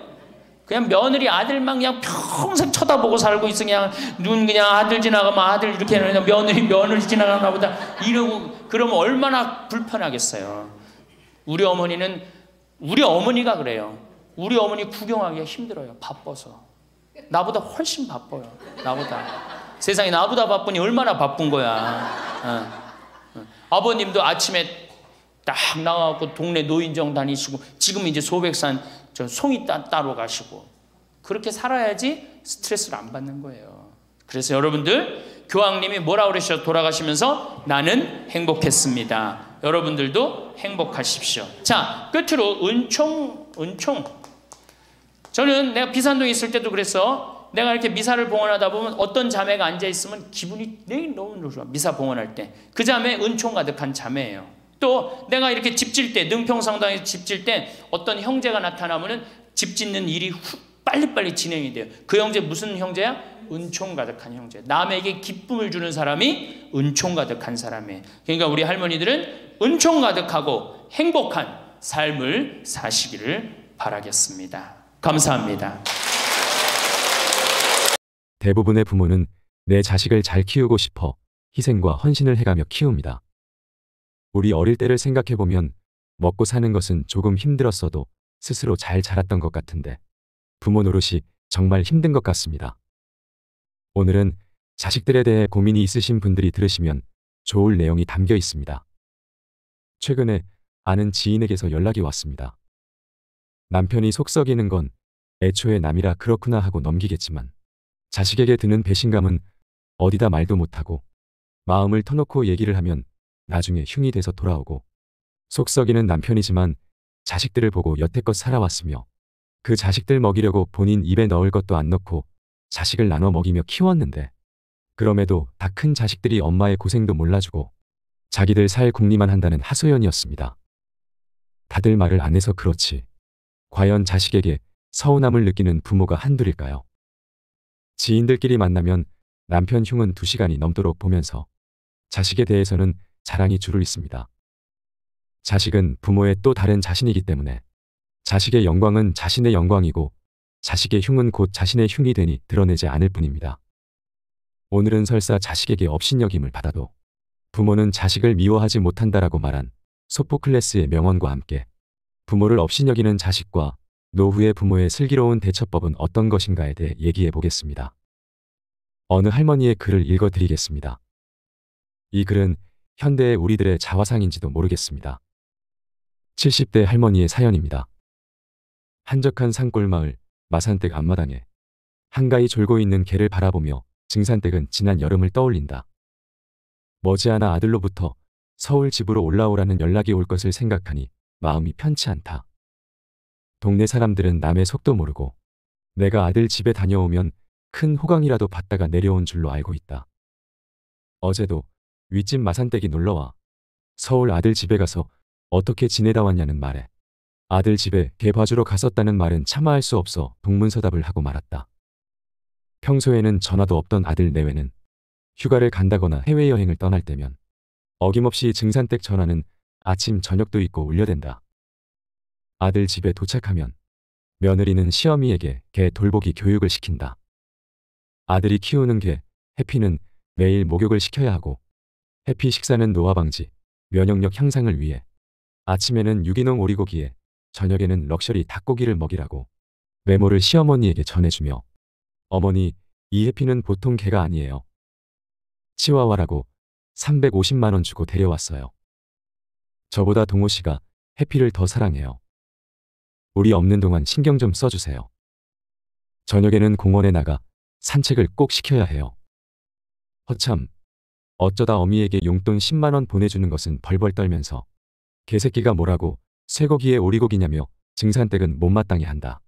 그냥 며느리 아들만 그냥 평생 쳐다보고 살고 있어. 그냥 눈 그냥 아들 지나가면 아들 이렇게 하는 며느리 지나가나 보다 이러고 그러면 얼마나 불편하겠어요. 우리 어머니가 그래요. 우리 어머니 구경하기가 힘들어요. 바빠서. 나보다 훨씬 바빠요. 나보다. 세상에 나보다 바쁘니 얼마나 바쁜 거야. 아버님도 아침에 딱 나가고 동네 노인정 다니시고 지금 이제 소백산 저 송이 따러 가시고 그렇게 살아야지 스트레스를 안 받는 거예요. 그래서 여러분들 교황님이 뭐라 그러셔 돌아가시면서 나는 행복했습니다. 여러분들도 행복하십시오. 자, 끝으로 은총. 저는 내가 비산동에 있을 때도 그래서 내가 이렇게 미사를 봉헌하다 보면 어떤 자매가 앉아있으면 기분이 너무 좋아. 미사 봉헌할 때. 그 자매 은총 가득한 자매예요. 또 내가 이렇게 집 질 때 능평성당에서 집 질 때 어떤 형제가 나타나면은 집 짓는 일이 빨리빨리 진행이 돼요. 그 형제 무슨 형제야? 은총 가득한 형제. 남에게 기쁨을 주는 사람이 은총 가득한 사람이에요. 그러니까 우리 할머니들은 은총 가득하고 행복한 삶을 사시기를 바라겠습니다. 감사합니다. 대부분의 부모는 내 자식을 잘 키우고 싶어 희생과 헌신을 해가며 키웁니다. 우리 어릴 때를 생각해보면 먹고 사는 것은 조금 힘들었어도 스스로 잘 자랐던 것 같은데 부모 노릇이 정말 힘든 것 같습니다. 오늘은 자식들에 대해 고민이 있으신 분들이 들으시면 좋을 내용이 담겨 있습니다. 최근에 아는 지인에게서 연락이 왔습니다. 남편이 속 썩이는 건 애초에 남이라 그렇구나 하고 넘기겠지만 자식에게 드는 배신감은 어디다 말도 못하고 마음을 터놓고 얘기를 하면 나중에 흉이 돼서 돌아오고 속 썩이는 남편이지만 자식들을 보고 여태껏 살아왔으며 그 자식들 먹이려고 본인 입에 넣을 것도 안 넣고 자식을 나눠 먹이며 키웠는데 그럼에도 다 큰 자식들이 엄마의 고생도 몰라주고 자기들 살 궁리만 한다는 하소연이었습니다. 다들 말을 안 해서 그렇지 과연 자식에게 서운함을 느끼는 부모가 한둘일까요? 지인들끼리 만나면 남편 흉은 2시간이 넘도록 보면서 자식에 대해서는 자랑이 줄을 잇습니다. 자식은 부모의 또 다른 자신이기 때문에 자식의 영광은 자신의 영광이고 자식의 흉은 곧 자신의 흉이 되니 드러내지 않을 뿐입니다. 오늘은 설사 자식에게 업신여김을 받아도 부모는 자식을 미워하지 못한다라고 말한 소포클레스의 명언과 함께 부모를 업신여기는 자식과 노후의 부모의 슬기로운 대처법은 어떤 것인가에 대해 얘기해 보겠습니다. 어느 할머니의 글을 읽어드리겠습니다. 이 글은 현대의 우리들의 자화상인지도 모르겠습니다. 70대 할머니의 사연입니다. 한적한 산골마을 마산댁 앞마당에 한가히 졸고 있는 개를 바라보며 증산댁은 지난 여름을 떠올린다. 머지않아 아들로부터 서울 집으로 올라오라는 연락이 올 것을 생각하니 마음이 편치 않다. 동네 사람들은 남의 속도 모르고 내가 아들 집에 다녀오면 큰 호강이라도 받다가 내려온 줄로 알고 있다. 어제도 윗집 마산댁이 놀러와 서울 아들 집에 가서 어떻게 지내다 왔냐는 말에 아들 집에 개 봐주러 갔었다는 말은 차마 할 수 없어 동문서답을 하고 말았다. 평소에는 전화도 없던 아들 내외는 휴가를 간다거나 해외여행을 떠날 때면 어김없이 증산댁 전화는 아침 저녁도 있고 울려댄다. 아들 집에 도착하면 며느리는 시어미에게 개 돌보기 교육을 시킨다. 아들이 키우는 개 해피는 매일 목욕을 시켜야 하고 해피 식사는 노화 방지, 면역력 향상을 위해 아침에는 유기농 오리고기에 저녁에는 럭셔리 닭고기를 먹이라고 메모를 시어머니에게 전해주며 어머니, 이 해피는 보통 개가 아니에요. 치와와라고 350만 원 주고 데려왔어요. 저보다 동호 씨가 해피를 더 사랑해요. 우리 없는 동안 신경 좀 써주세요. 저녁에는 공원에 나가 산책을 꼭 시켜야 해요. 허참, 어쩌다 어미에게 용돈 10만 원 보내주는 것은 벌벌 떨면서 개새끼가 뭐라고 쇠고기에 오리고기냐며 증산댁은 못마땅해 한다.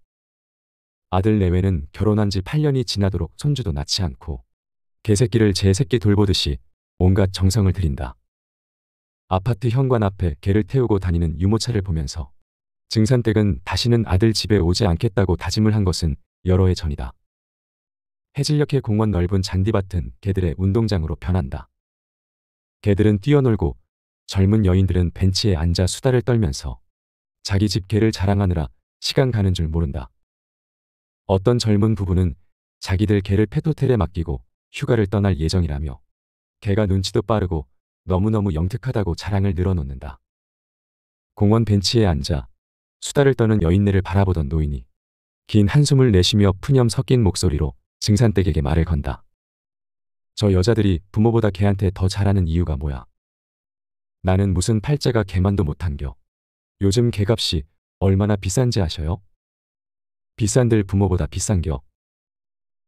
아들 내외는 결혼한 지 8년이 지나도록 손주도 낳지 않고 개새끼를 제 새끼 돌보듯이 온갖 정성을 들인다. 아파트 현관 앞에 개를 태우고 다니는 유모차를 보면서 증산댁은 다시는 아들 집에 오지 않겠다고 다짐을 한 것은 여러 해 전이다. 해질녘에 공원 넓은 잔디밭은 개들의 운동장으로 변한다. 개들은 뛰어놀고 젊은 여인들은 벤치에 앉아 수다를 떨면서 자기 집 개를 자랑하느라 시간 가는 줄 모른다. 어떤 젊은 부부는 자기들 개를 펫호텔에 맡기고 휴가를 떠날 예정이라며 개가 눈치도 빠르고 너무너무 영특하다고 자랑을 늘어놓는다. 공원 벤치에 앉아 수다를 떠는 여인네를 바라보던 노인이 긴 한숨을 내쉬며 푸념 섞인 목소리로 증산댁에게 말을 건다. 저 여자들이 부모보다 개한테 더 잘하는 이유가 뭐야? 나는 무슨 팔자가 개만도 못한겨. 요즘 개값이 얼마나 비싼지 아셔요? 비싼들 부모보다 비싼겨.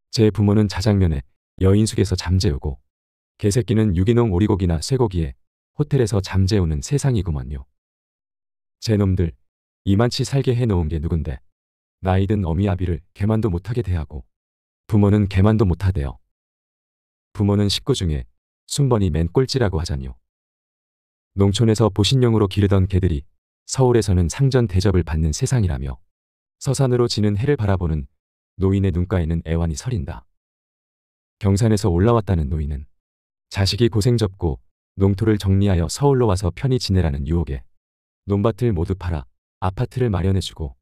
제 부모는 자장면에 여인숙에서 잠재우고 개새끼는 유기농 오리고기나 쇠고기에 호텔에서 잠재우는 세상이구먼요. 제 놈들 이만치 살게 해놓은 게 누군데 나이든 어미아비를 개만도 못하게 대하고 부모는 개만도 못하대요. 부모는 식구 중에 순번이 맨 꼴찌라고 하자뇨. 농촌에서 보신용으로 기르던 개들이 서울에서는 상전 대접을 받는 세상이라며 서산으로 지는 해를 바라보는 노인의 눈가에는 애환이 서린다. 경산에서 올라왔다는 노인은 자식이 고생 접고 농토를 정리하여 서울로 와서 편히 지내라는 유혹에 논밭을 모두 팔아 아파트를 마련해주고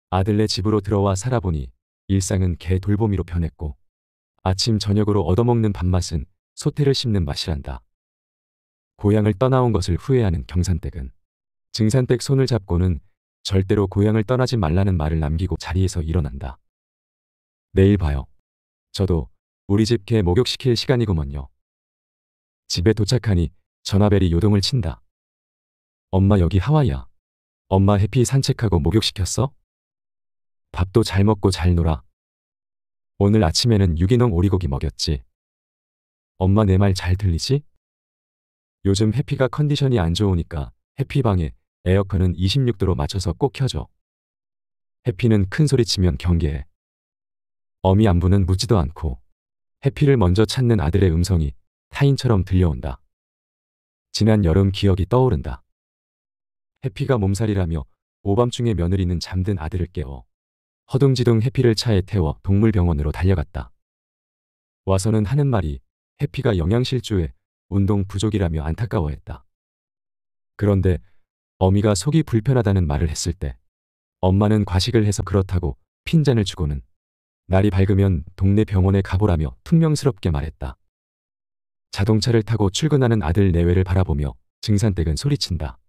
아들네 집으로 들어와 살아보니 일상은 개 돌보미로 변했고 아침 저녁으로 얻어먹는 밥맛은 소태를 씹는 맛이란다. 고향을 떠나온 것을 후회하는 경산댁은 증산댁 손을 잡고는 절대로 고향을 떠나지 말라는 말을 남기고 자리에서 일어난다. 내일 봐요. 저도 우리 집 개 목욕시킬 시간이구먼요. 집에 도착하니 전화벨이 요동을 친다. 엄마 여기 하와이야. 엄마 해피 산책하고 목욕시켰어? 밥도 잘 먹고 잘 놀아. 오늘 아침에는 유기농 오리고기 먹였지. 엄마 내 말 잘 들리지? 요즘 해피가 컨디션이 안 좋으니까 해피방에 에어컨은 26도로 맞춰서 꼭 켜줘. 해피는 큰 소리 치면 경계해. 어미 안부는 묻지도 않고 해피를 먼저 찾는 아들의 음성이 타인처럼 들려온다. 지난 여름 기억이 떠오른다. 해피가 몸살이라며 오밤중에 며느리는 잠든 아들을 깨워 허둥지둥 해피를 차에 태워 동물병원으로 달려갔다. 와서는 하는 말이 해피가 영양실조에 운동 부족이라며 안타까워했다. 그런데 어미가 속이 불편하다는 말을 했을 때 엄마는 과식을 해서 그렇다고 핀잔을 주고는 날이 밝으면 동네 병원에 가보라며 퉁명스럽게 말했다. 자동차를 타고 출근하는 아들 내외를 바라보며 증산댁은 소리친다.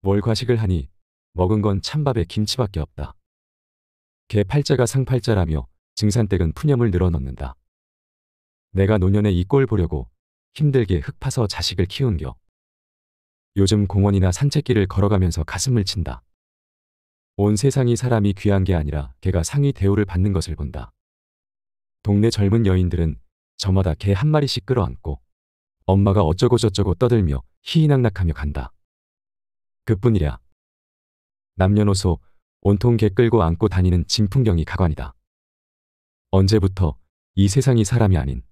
뭘 과식을 하니 먹은 건 찬밥에 김치밖에 없다. 개 팔자가 상팔자라며 증산댁은 푸념을 늘어놓는다. 내가 노년에 이 꼴 보려고 힘들게 흙 파서 자식을 키운겨. 요즘 공원이나 산책길을 걸어가면서 가슴을 친다. 온 세상이 사람이 귀한 게 아니라 개가 상위 대우를 받는 것을 본다. 동네 젊은 여인들은 저마다 개 한 마리씩 끌어안고 엄마가 어쩌고 저쩌고 떠들며 희희낙낙하며 간다. 그뿐이랴. 남녀노소 온통 개 끌고 안고 다니는 진풍경이 가관이다. 언제부터 이 세상이 사람이 아닌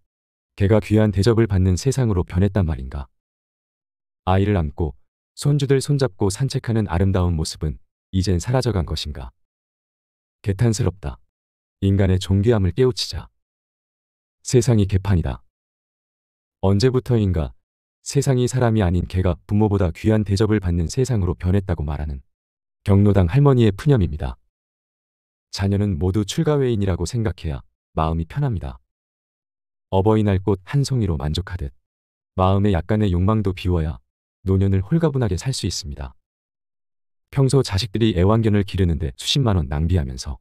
개가 귀한 대접을 받는 세상으로 변했단 말인가. 아이를 안고 손주들 손잡고 산책하는 아름다운 모습은 이젠 사라져간 것인가. 개탄스럽다. 인간의 존귀함을 깨우치자. 세상이 개판이다. 언제부터인가 세상이 사람이 아닌 개가 부모보다 귀한 대접을 받는 세상으로 변했다고 말하는 경로당 할머니의 푸념입니다. 자녀는 모두 출가회인이라고 생각해야 마음이 편합니다. 어버이날 꽃 한 송이로 만족하듯 마음의 약간의 욕망도 비워야 노년을 홀가분하게 살 수 있습니다. 평소 자식들이 애완견을 기르는데 수십만 원 낭비하면서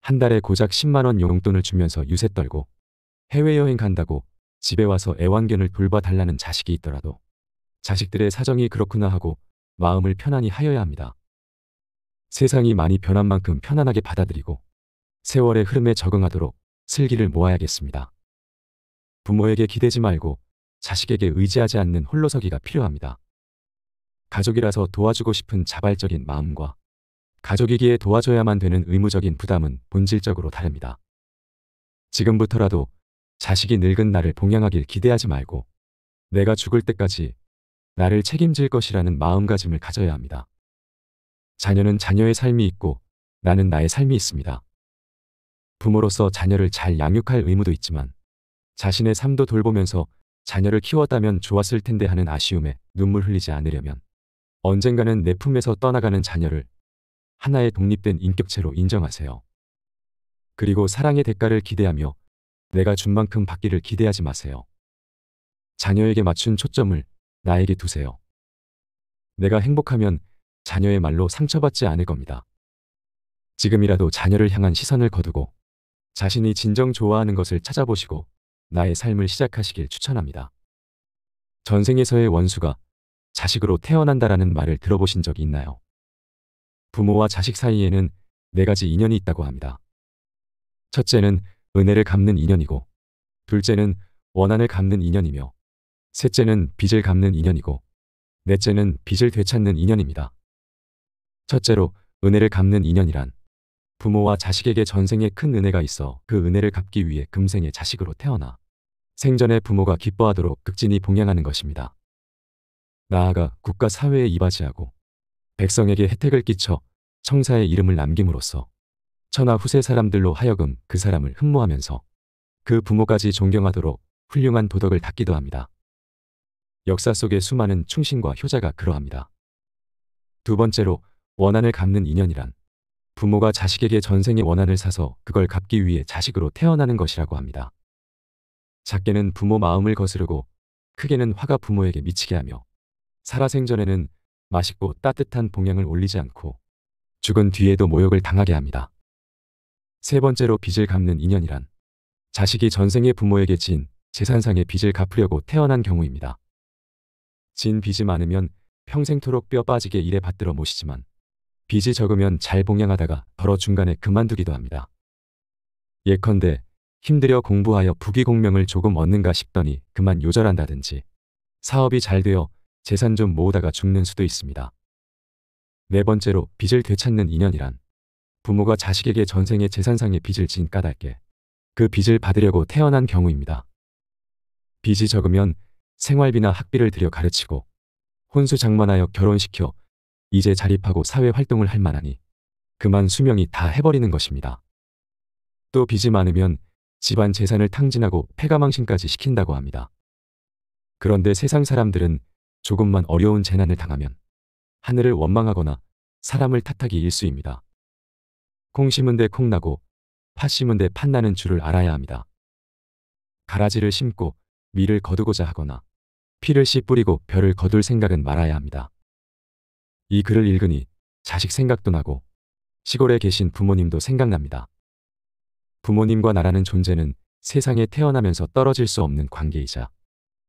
한 달에 고작 10만 원 용돈을 주면서 유세 떨고 해외여행 간다고 집에 와서 애완견을 돌봐달라는 자식이 있더라도 자식들의 사정이 그렇구나 하고 마음을 편안히 하여야 합니다. 세상이 많이 변한 만큼 편안하게 받아들이고 세월의 흐름에 적응하도록 슬기를 모아야겠습니다. 부모에게 기대지 말고 자식에게 의지하지 않는 홀로서기가 필요합니다. 가족이라서 도와주고 싶은 자발적인 마음과 가족이기에 도와줘야만 되는 의무적인 부담은 본질적으로 다릅니다. 지금부터라도 자식이 늙은 나를 봉양하길 기대하지 말고 내가 죽을 때까지 나를 책임질 것이라는 마음가짐을 가져야 합니다. 자녀는 자녀의 삶이 있고 나는 나의 삶이 있습니다. 부모로서 자녀를 잘 양육할 의무도 있지만 자신의 삶도 돌보면서 자녀를 키웠다면 좋았을 텐데 하는 아쉬움에 눈물 흘리지 않으려면 언젠가는 내 품에서 떠나가는 자녀를 하나의 독립된 인격체로 인정하세요. 그리고 사랑의 대가를 기대하며 내가 준 만큼 받기를 기대하지 마세요. 자녀에게 맞춘 초점을 나에게 두세요. 내가 행복하면 자녀의 말로 상처받지 않을 겁니다. 지금이라도 자녀를 향한 시선을 거두고 자신이 진정 좋아하는 것을 찾아보시고 나의 삶을 시작하시길 추천합니다. 전생에서의 원수가 자식으로 태어난다라는 말을 들어보신 적이 있나요? 부모와 자식 사이에는 4가지 인연이 있다고 합니다. 첫째는 은혜를 갚는 인연이고, 둘째는 원한을 갚는 인연이며, 셋째는 빚을 갚는 인연이고, 넷째는 빚을 되찾는 인연입니다. 첫째로 은혜를 갚는 인연이란 부모와 자식에게 전생에 큰 은혜가 있어 그 은혜를 갚기 위해 금생에 자식으로 태어나 생전에 부모가 기뻐하도록 극진히 봉양하는 것입니다. 나아가 국가 사회에 이바지하고 백성에게 혜택을 끼쳐 청사의 이름을 남김으로써 천하 후세 사람들로 하여금 그 사람을 흠모하면서 그 부모까지 존경하도록 훌륭한 도덕을 닦기도 합니다. 역사 속의 수많은 충신과 효자가 그러합니다. 두 번째로 원한을 갚는 인연이란 부모가 자식에게 전생의 원한을 사서 그걸 갚기 위해 자식으로 태어나는 것이라고 합니다. 작게는 부모 마음을 거스르고 크게는 화가 부모에게 미치게 하며 살아생전에는 맛있고 따뜻한 봉양을 올리지 않고 죽은 뒤에도 모욕을 당하게 합니다. 세 번째로 빚을 갚는 인연이란 자식이 전생의 부모에게 진 재산상의 빚을 갚으려고 태어난 경우입니다. 진 빚이 많으면 평생토록 뼈 빠지게 일에 받들어 모시지만 빚이 적으면 잘 봉양하다가 덜어 중간에 그만두기도 합니다. 예컨대 힘들여 공부하여 부귀공명을 조금 얻는가 싶더니 그만 요절한다든지 사업이 잘 되어 재산 좀 모으다가 죽는 수도 있습니다. 네 번째로 빚을 되찾는 인연이란 부모가 자식에게 전생의 재산상의 빚을 진 까닭에 그 빚을 받으려고 태어난 경우입니다. 빚이 적으면 생활비나 학비를 들여 가르치고 혼수장만하여 결혼시켜 이제 자립하고 사회활동을 할 만하니 그만 수명이 다 해버리는 것입니다. 또 빚이 많으면 집안 재산을 탕진하고 폐가망신까지 시킨다고 합니다. 그런데 세상 사람들은 조금만 어려운 재난을 당하면 하늘을 원망하거나 사람을 탓하기 일쑤입니다. 콩 심은 데 콩 나고 팥 심은 데 팥 나는 줄을 알아야 합니다. 가라지를 심고 밀을 거두고자 하거나 피를 씨 뿌리고 벼를 거둘 생각은 말아야 합니다. 이 글을 읽으니 자식 생각도 나고 시골에 계신 부모님도 생각납니다. 부모님과 나라는 존재는 세상에 태어나면서 떨어질 수 없는 관계이자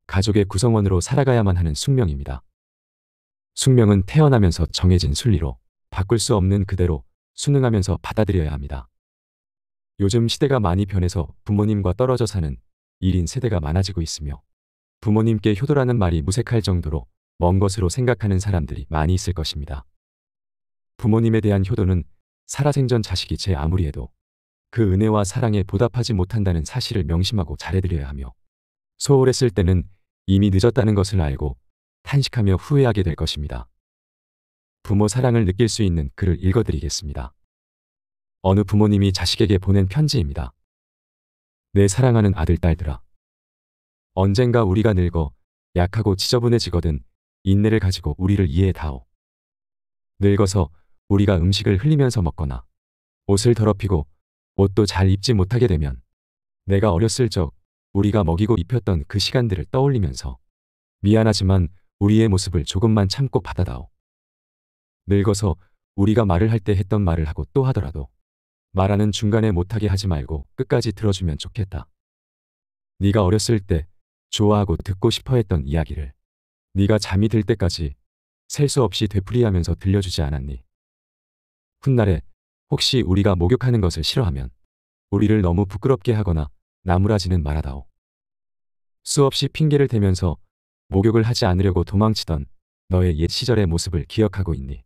가족의 구성원으로 살아가야만 하는 숙명입니다. 숙명은 태어나면서 정해진 순리로 바꿀 수 없는 그대로 순응하면서 받아들여야 합니다. 요즘 시대가 많이 변해서 부모님과 떨어져 사는 1인 세대가 많아지고 있으며 부모님께 효도라는 말이 무색할 정도로 먼 것으로 생각하는 사람들이 많이 있을 것입니다. 부모님에 대한 효도는 살아생전 자식이 제 아무리 해도 그 은혜와 사랑에 보답하지 못한다는 사실을 명심하고 잘해드려야 하며 소홀했을 때는 이미 늦었다는 것을 알고 탄식하며 후회하게 될 것입니다. 부모 사랑을 느낄 수 있는 글을 읽어드리겠습니다. 어느 부모님이 자식에게 보낸 편지입니다. 내 사랑하는 아들 딸들아. 언젠가 우리가 늙어 약하고 지저분해지거든 인내를 가지고 우리를 이해해다오. 늙어서 우리가 음식을 흘리면서 먹거나 옷을 더럽히고 옷도 잘 입지 못하게 되면 내가 어렸을 적 우리가 먹이고 입혔던 그 시간들을 떠올리면서 미안하지만 우리의 모습을 조금만 참고 받아다오. 늙어서 우리가 말을 할 때 했던 말을 하고 또 하더라도 말하는 중간에 못하게 하지 말고 끝까지 들어주면 좋겠다. 네가 어렸을 때 좋아하고 듣고 싶어 했던 이야기를 네가 잠이 들 때까지 셀 수 없이 되풀이하면서 들려주지 않았니? 훗날에 혹시 우리가 목욕하는 것을 싫어하면 우리를 너무 부끄럽게 하거나 나무라지는 말아다오. 수없이 핑계를 대면서 목욕을 하지 않으려고 도망치던 너의 옛 시절의 모습을 기억하고 있니?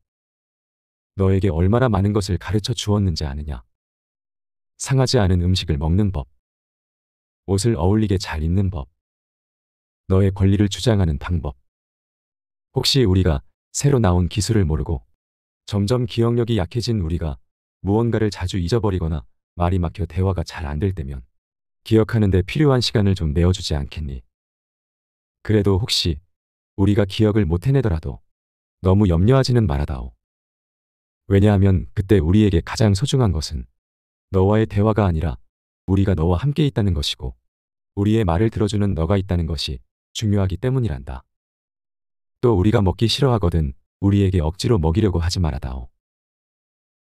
너에게 얼마나 많은 것을 가르쳐 주었는지 아느냐? 상하지 않은 음식을 먹는 법, 옷을 어울리게 잘 입는 법, 너의 권리를 주장하는 방법, 혹시 우리가 새로 나온 기술을 모르고 점점 기억력이 약해진 우리가 무언가를 자주 잊어버리거나 말이 막혀 대화가 잘 안 될 때면 기억하는 데 필요한 시간을 좀 내어주지 않겠니? 그래도 혹시 우리가 기억을 못 해내더라도 너무 염려하지는 말아다오. 왜냐하면 그때 우리에게 가장 소중한 것은 너와의 대화가 아니라 우리가 너와 함께 있다는 것이고 우리의 말을 들어주는 너가 있다는 것이 중요하기 때문이란다. 또 우리가 먹기 싫어하거든 우리에게 억지로 먹이려고 하지 말아다오.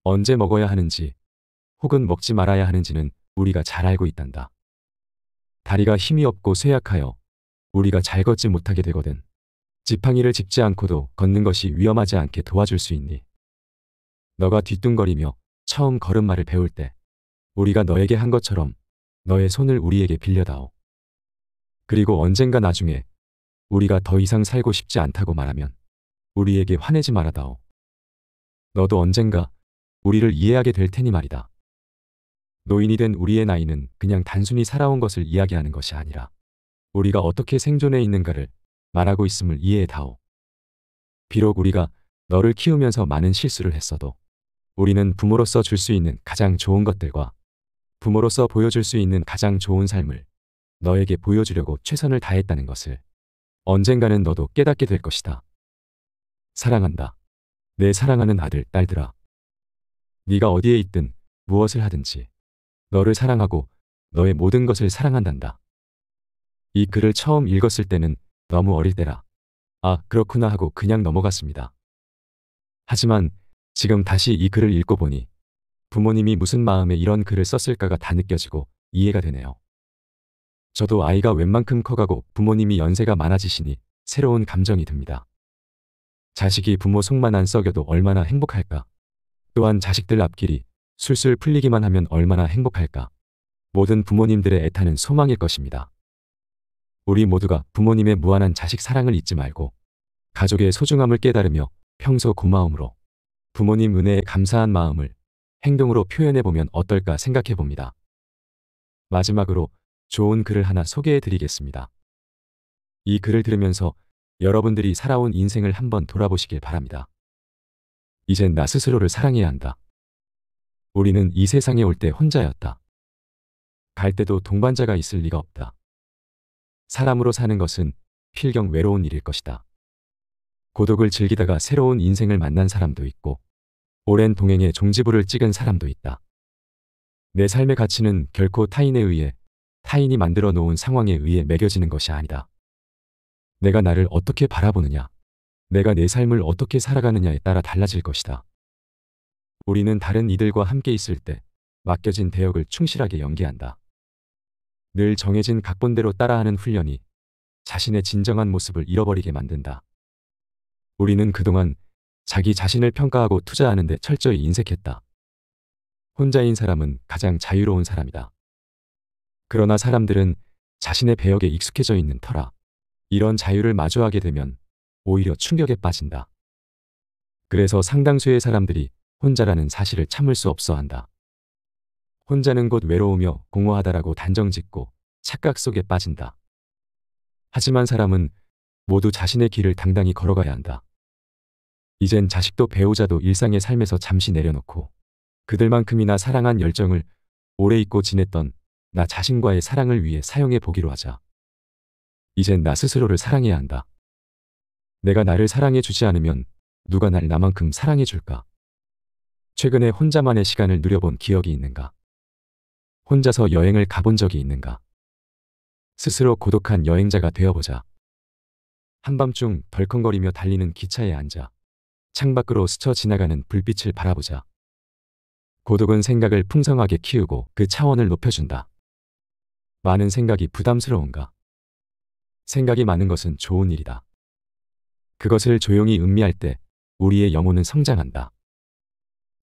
언제 먹어야 하는지 혹은 먹지 말아야 하는지는 우리가 잘 알고 있단다. 다리가 힘이 없고 쇠약하여 우리가 잘 걷지 못하게 되거든 지팡이를 짚지 않고도 걷는 것이 위험하지 않게 도와줄 수 있니? 너가 뒤뚱거리며 처음 걸음마를 배울 때 우리가 너에게 한 것처럼 너의 손을 우리에게 빌려다오. 그리고 언젠가 나중에 우리가 더 이상 살고 싶지 않다고 말하면 우리에게 화내지 말아다오. 너도 언젠가 우리를 이해하게 될 테니 말이다. 노인이 된 우리의 나이는 그냥 단순히 살아온 것을 이야기하는 것이 아니라 우리가 어떻게 생존해 있는가를 말하고 있음을 이해해다오. 비록 우리가 너를 키우면서 많은 실수를 했어도 우리는 부모로서 줄 수 있는 가장 좋은 것들과 부모로서 보여줄 수 있는 가장 좋은 삶을 너에게 보여주려고 최선을 다했다는 것을 언젠가는 너도 깨닫게 될 것이다. 사랑한다. 내 사랑하는 아들, 딸들아. 네가 어디에 있든 무엇을 하든지 너를 사랑하고 너의 모든 것을 사랑한단다. 이 글을 처음 읽었을 때는 너무 어릴 때라 아, 그렇구나 하고 그냥 넘어갔습니다. 하지만 지금 다시 이 글을 읽고 보니 부모님이 무슨 마음에 이런 글을 썼을까가 다 느껴지고 이해가 되네요. 저도 아이가 웬만큼 커가고 부모님이 연세가 많아지시니 새로운 감정이 듭니다. 자식이 부모 속만 안 썩여도 얼마나 행복할까. 또한 자식들 앞길이 술술 풀리기만 하면 얼마나 행복할까. 모든 부모님들의 애타는 소망일 것입니다. 우리 모두가 부모님의 무한한 자식 사랑을 잊지 말고 가족의 소중함을 깨달으며 평소 고마움으로 부모님 은혜에 감사한 마음을 행동으로 표현해보면 어떨까 생각해봅니다. 마지막으로 좋은 글을 하나 소개해드리겠습니다. 이 글을 들으면서 여러분들이 살아온 인생을 한번 돌아보시길 바랍니다. 이젠 나 스스로를 사랑해야 한다. 우리는 이 세상에 올 때 혼자였다. 갈 때도 동반자가 있을 리가 없다. 사람으로 사는 것은 필경 외로운 일일 것이다. 고독을 즐기다가 새로운 인생을 만난 사람도 있고 오랜 동행에 종지부를 찍은 사람도 있다. 내 삶의 가치는 결코 타인에 의해 타인이 만들어 놓은 상황에 의해 매겨지는 것이 아니다. 내가 나를 어떻게 바라보느냐, 내가 내 삶을 어떻게 살아가느냐에 따라 달라질 것이다. 우리는 다른 이들과 함께 있을 때 맡겨진 대역을 충실하게 연기한다. 늘 정해진 각본대로 따라하는 훈련이 자신의 진정한 모습을 잃어버리게 만든다. 우리는 그동안 자기 자신을 평가하고 투자하는 데 철저히 인색했다. 혼자인 사람은 가장 자유로운 사람이다. 그러나 사람들은 자신의 배역에 익숙해져 있는 터라 이런 자유를 마주하게 되면 오히려 충격에 빠진다. 그래서 상당수의 사람들이 혼자라는 사실을 참을 수 없어 한다. 혼자는 곧 외로우며 공허하다라고 단정짓고 착각 속에 빠진다. 하지만 사람은 모두 자신의 길을 당당히 걸어가야 한다. 이젠 자식도 배우자도 일상의 삶에서 잠시 내려놓고 그들만큼이나 사랑한 열정을 오래 잊고 지냈던 나 자신과의 사랑을 위해 사용해 보기로 하자. 이젠 나 스스로를 사랑해야 한다. 내가 나를 사랑해 주지 않으면 누가 날 나만큼 사랑해 줄까? 최근에 혼자만의 시간을 누려본 기억이 있는가? 혼자서 여행을 가본 적이 있는가? 스스로 고독한 여행자가 되어보자. 한밤중 덜컹거리며 달리는 기차에 앉아 창밖으로 스쳐 지나가는 불빛을 바라보자. 고독은 생각을 풍성하게 키우고 그 차원을 높여준다. 많은 생각이 부담스러운가? 생각이 많은 것은 좋은 일이다. 그것을 조용히 음미할 때 우리의 영혼은 성장한다.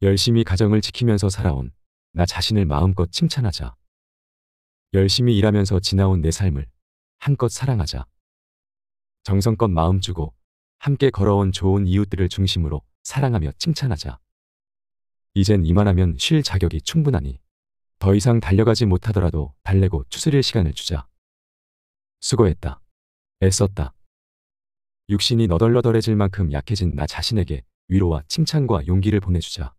열심히 가정을 지키면서 살아온 나 자신을 마음껏 칭찬하자. 열심히 일하면서 지나온 내 삶을 한껏 사랑하자. 정성껏 마음 주고 함께 걸어온 좋은 이웃들을 중심으로 사랑하며 칭찬하자. 이젠 이만하면 쉴 자격이 충분하니 더 이상 달려가지 못하더라도 달래고 추스릴 시간을 주자. 수고했다. 애썼다. 육신이 너덜너덜해질 만큼 약해진 나 자신에게 위로와 칭찬과 용기를 보내주자.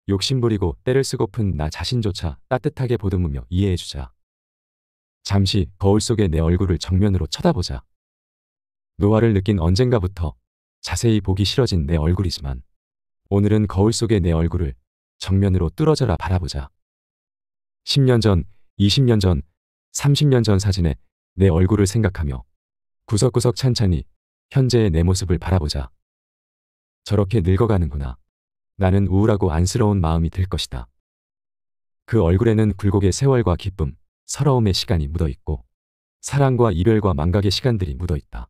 욕심부리고 때를 쓰고픈 나 자신조차 따뜻하게 보듬으며 이해해주자. 잠시 거울 속의 내 얼굴을 정면으로 쳐다보자. 노화를 느낀 언젠가부터 자세히 보기 싫어진 내 얼굴이지만 오늘은 거울 속의 내 얼굴을 정면으로 뚫어져라 바라보자. 10년 전, 20년 전, 30년 전 사진에 내 얼굴을 생각하며 구석구석 찬찬히 현재의 내 모습을 바라보자. 저렇게 늙어가는구나. 나는 우울하고 안쓰러운 마음이 들 것이다. 그 얼굴에는 굴곡의 세월과 기쁨, 서러움의 시간이 묻어있고 사랑과 이별과 망각의 시간들이 묻어있다.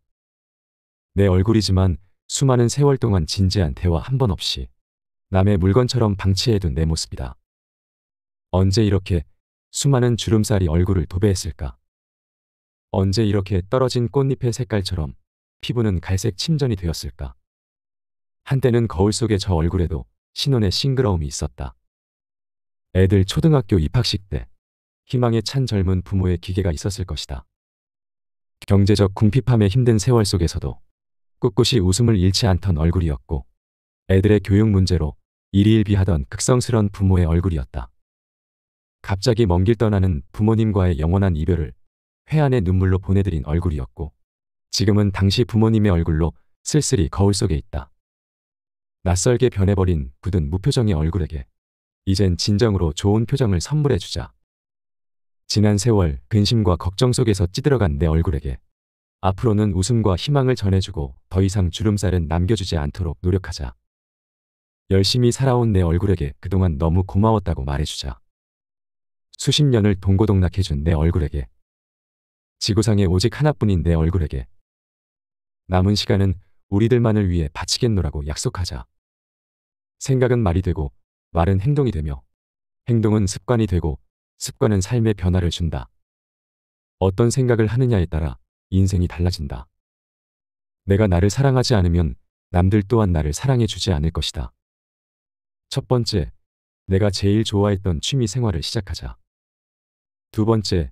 내 얼굴이지만 수많은 세월 동안 진지한 대화 한 번 없이 남의 물건처럼 방치해둔 내 모습이다. 언제 이렇게 수많은 주름살이 얼굴을 도배했을까? 언제 이렇게 떨어진 꽃잎의 색깔처럼 피부는 갈색 침전이 되었을까? 한때는 거울 속의 저 얼굴에도 신혼의 싱그러움이 있었다. 애들 초등학교 입학식 때 희망에 찬 젊은 부모의 기계가 있었을 것이다. 경제적 궁핍함에 힘든 세월 속에서도 꿋꿋이 웃음을 잃지 않던 얼굴이었고 애들의 교육 문제로 일희일비하던 극성스런 부모의 얼굴이었다. 갑자기 먼 길 떠나는 부모님과의 영원한 이별을 회한의 눈물로 보내드린 얼굴이었고 지금은 당시 부모님의 얼굴로 쓸쓸히 거울 속에 있다. 낯설게 변해버린 굳은 무표정의 얼굴에게 이젠 진정으로 좋은 표정을 선물해주자. 지난 세월 근심과 걱정 속에서 찌들어간 내 얼굴에게 앞으로는 웃음과 희망을 전해주고 더 이상 주름살은 남겨주지 않도록 노력하자. 열심히 살아온 내 얼굴에게 그동안 너무 고마웠다고 말해주자. 수십 년을 동고동락해준 내 얼굴에게, 지구상에 오직 하나뿐인 내 얼굴에게 남은 시간은 우리들만을 위해 바치겠노라고 약속하자. 생각은 말이 되고 말은 행동이 되며 행동은 습관이 되고 습관은 삶의 변화를 준다. 어떤 생각을 하느냐에 따라 인생이 달라진다. 내가 나를 사랑하지 않으면 남들 또한 나를 사랑해 주지 않을 것이다. 첫 번째, 내가 제일 좋아했던 취미 생활을 시작하자. 두 번째,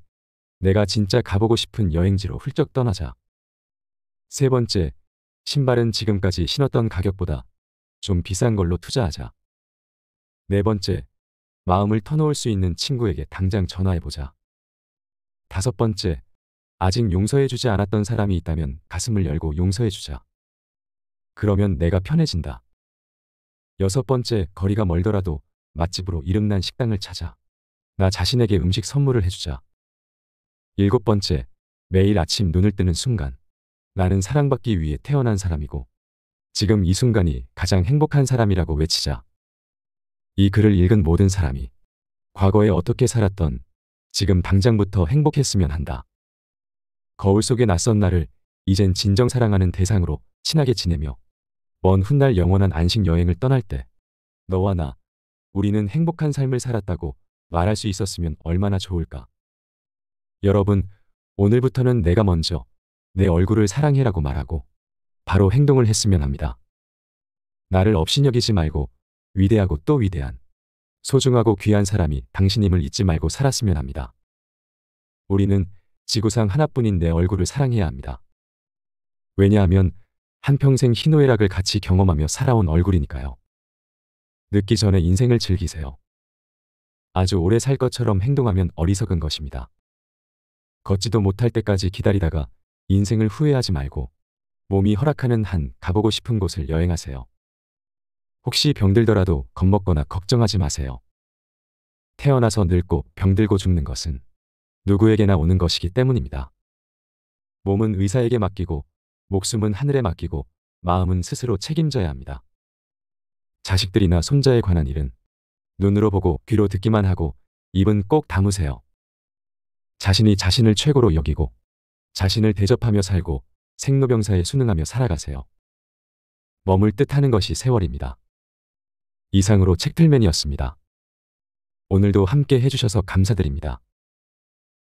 내가 진짜 가보고 싶은 여행지로 훌쩍 떠나자. 세 번째, 신발은 지금까지 신었던 가격보다 좀 비싼 걸로 투자하자. 네 번째, 마음을 터놓을 수 있는 친구에게 당장 전화해보자. 다섯 번째, 아직 용서해주지 않았던 사람이 있다면 가슴을 열고 용서해주자. 그러면 내가 편해진다. 여섯 번째, 거리가 멀더라도 맛집으로 이름난 식당을 찾아 나 자신에게 음식 선물을 해주자. 일곱 번째, 매일 아침 눈을 뜨는 순간 나는 사랑받기 위해 태어난 사람이고 지금 이 순간이 가장 행복한 사람이라고 외치자. 이 글을 읽은 모든 사람이 과거에 어떻게 살았던 지금 당장부터 행복했으면 한다. 거울 속의 낯선 나를 이젠 진정 사랑하는 대상으로 친하게 지내며 먼 훗날 영원한 안식 여행을 떠날 때 너와 나, 우리는 행복한 삶을 살았다고 말할 수 있었으면 얼마나 좋을까. 여러분, 오늘부터는 내가 먼저 내 얼굴을 사랑해라고 말하고 바로 행동을 했으면 합니다. 나를 업신여기지 말고 위대하고 또 위대한 소중하고 귀한 사람이 당신임을 잊지 말고 살았으면 합니다. 우리는 지구상 하나뿐인 내 얼굴을 사랑해야 합니다. 왜냐하면 한평생 희노애락을 같이 경험하며 살아온 얼굴이니까요. 늙기 전에 인생을 즐기세요. 아주 오래 살 것처럼 행동하면 어리석은 것입니다. 걷지도 못할 때까지 기다리다가 인생을 후회하지 말고 몸이 허락하는 한 가보고 싶은 곳을 여행하세요. 혹시 병들더라도 겁먹거나 걱정하지 마세요. 태어나서 늙고 병들고 죽는 것은 누구에게나 오는 것이기 때문입니다. 몸은 의사에게 맡기고 목숨은 하늘에 맡기고 마음은 스스로 책임져야 합니다. 자식들이나 손자에 관한 일은 눈으로 보고 귀로 듣기만 하고 입은 꼭 다무세요. 자신이 자신을 최고로 여기고 자신을 대접하며 살고 생로병사에 순응하며 살아가세요. 머물 듯 하는 것이 세월입니다. 이상으로 책틀맨이었습니다. 오늘도 함께 해주셔서 감사드립니다.